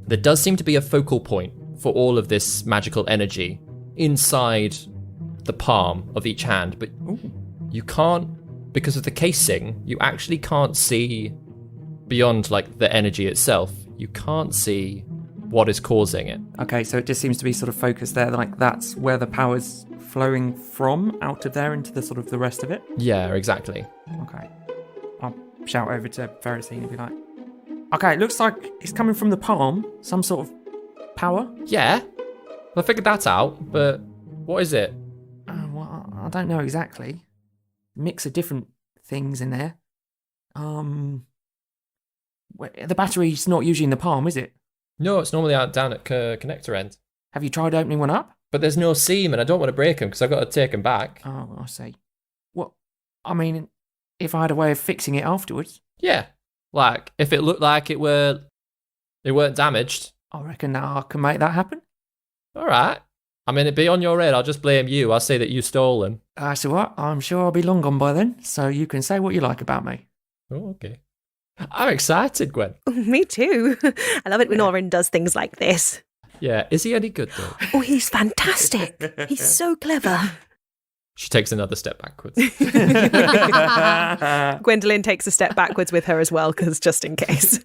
Speaker 1: there does seem to be a focal point for all of this magical energy inside the palm of each hand, but you can't, because of the casing, you actually can't see beyond the energy itself. You can't see what is causing it.
Speaker 10: Okay, so it just seems to be focused there, that's where the power's flowing from, out of there into the rest of it?
Speaker 1: Yeah, exactly.
Speaker 10: Okay. I'll shout over to Ferrocene and be like, okay, it looks like it's coming from the palm, some sort of power?
Speaker 1: Yeah, I figured that out, but what is it?
Speaker 10: Well, I don't know exactly. Mix of different things in there. The battery's not usually in the palm, is it?
Speaker 1: No, it's normally out down at connector end.
Speaker 10: Have you tried opening one up?
Speaker 1: but there's no seam, and I don't want to break them because I've got to take them back.
Speaker 2: Oh, I see. Well, I mean, if I had a way of fixing it afterwards,
Speaker 1: Yeah, like if it looked like they weren't damaged.
Speaker 2: I reckon I can make that happen.
Speaker 1: All right. I mean, it'd be on your head. I'll just blame you. I'll say that you stole them.
Speaker 2: So what? I'm sure I'll be long gone by then, so you can say what you like about me.
Speaker 1: Oh, okay. I'm excited, Gwen.
Speaker 3: Me too. I love it when Orin does things like this.
Speaker 1: Yeah, is he any good though?
Speaker 3: Oh, he's fantastic. He's so clever.
Speaker 1: She takes another step backwards.
Speaker 3: Gwendolyn takes a step backwards with her as well, because just in case.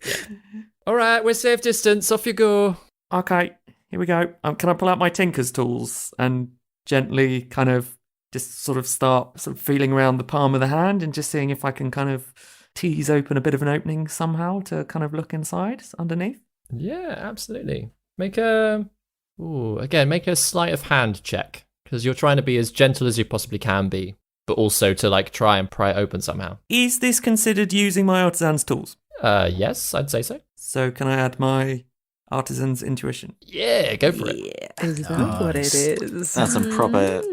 Speaker 1: All right, we're safe distance. Off you go.
Speaker 2: Okay, here we go. Can I pull out my Tinker's tools and gently kind of just sort of start sort of feeling around the palm of the hand and just seeing if I can kind of tease open a bit of an opening somehow to kind of look inside underneath?
Speaker 1: Yeah, absolutely. Make a sleight of hand check, because you're trying to be as gentle as you possibly can be, but also to like try and pry it open somehow.
Speaker 10: Is this considered using my artisan's tools?
Speaker 1: Yes, I'd say so.
Speaker 10: So can I add my artisan's intuition?
Speaker 1: Yeah, go for it.
Speaker 3: Yeah, is that what it is?
Speaker 8: That's some proper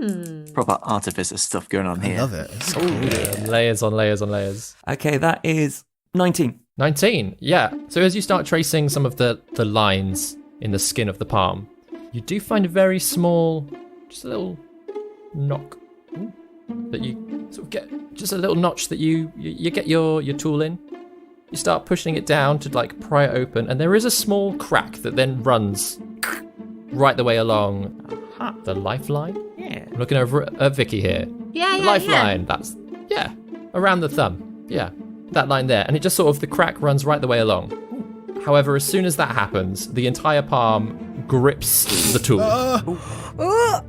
Speaker 8: artificer stuff going on
Speaker 4: I
Speaker 8: here.
Speaker 4: love it. It's cool.
Speaker 1: Yeah, layers on layers on layers.
Speaker 10: Okay, that is 19.
Speaker 1: 19, yeah. So as you start tracing some of the lines in the skin of the palm, you do find a very small, just a little knock that you sort of get, just a little notch that you get your tool in. You start pushing it down to like pry it open, and there is a small crack that then runs right the way along the lifeline.
Speaker 2: Yeah.
Speaker 1: I'm looking over at Vicky here.
Speaker 5: Yeah,
Speaker 1: The lifeline, that's, around the thumb. Yeah, that line there. And it just sort of, the crack runs right the way along. However, as soon as that happens, the entire palm grips the tool.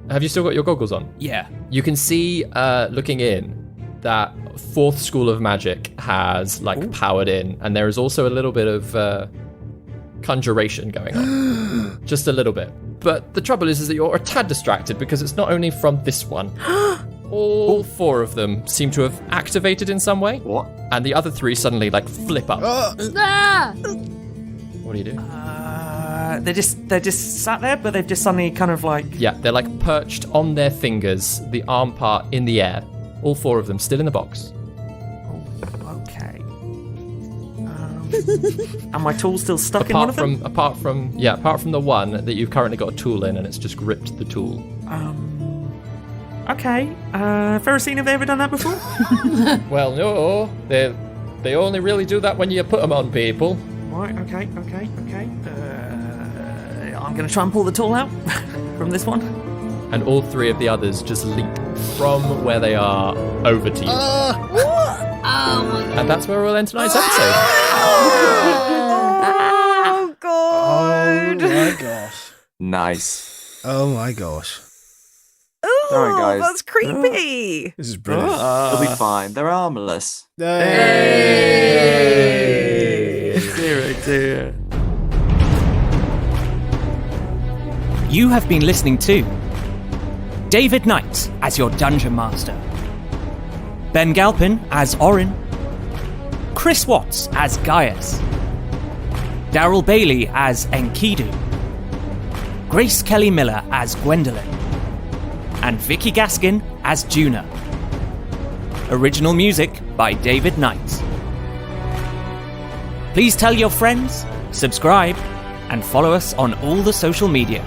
Speaker 1: Have you still got your goggles on?
Speaker 2: Yeah.
Speaker 1: You can see, looking in, that fourth school of magic has, like, powered in. And there is also a little bit of conjuration going on. Just a little bit. But the trouble is that you're a tad distracted, because it's not only from this one. All four of them seem to have activated in some way.
Speaker 8: What?
Speaker 1: And the other three suddenly, like, flip up.
Speaker 5: Ah!
Speaker 1: What do you do?
Speaker 2: They're just sat there, but they've just suddenly kind of like...
Speaker 1: Yeah, they're like perched on their fingers, the arm part in the air. All four of them still in the box.
Speaker 2: Okay. And my tool's still stuck in one of them?
Speaker 1: Apart from the one that you've currently got a tool in, and it's just gripped the tool.
Speaker 2: Okay. Ferrocene, have they ever done that before?
Speaker 1: Well, no, they only really do that when you put them on people.
Speaker 2: Right, okay. I'm going to try and pull the tool out from this one.
Speaker 1: And all three of the others just leap from where they are over to you. And that's where we'll end tonight's episode.
Speaker 3: Oh, God.
Speaker 4: Oh my gosh.
Speaker 8: Nice.
Speaker 4: Oh my gosh.
Speaker 3: Oh,
Speaker 8: All right, guys.
Speaker 3: that's creepy.
Speaker 4: This is brilliant.
Speaker 8: They'll be fine. They're armless.
Speaker 4: Hey.
Speaker 10: Dear, dear.
Speaker 11: You have been listening to David Knight as your Dungeon Master, Ben Galpin as Orin, Chris Watts as Gaius, Daryl Bailey as Enkidu, Grace Kelly Miller as Gwendolyn, and Vicky Gaskin as Juna. Original music by David Knight. Please tell your friends, subscribe, and follow us on all the social media.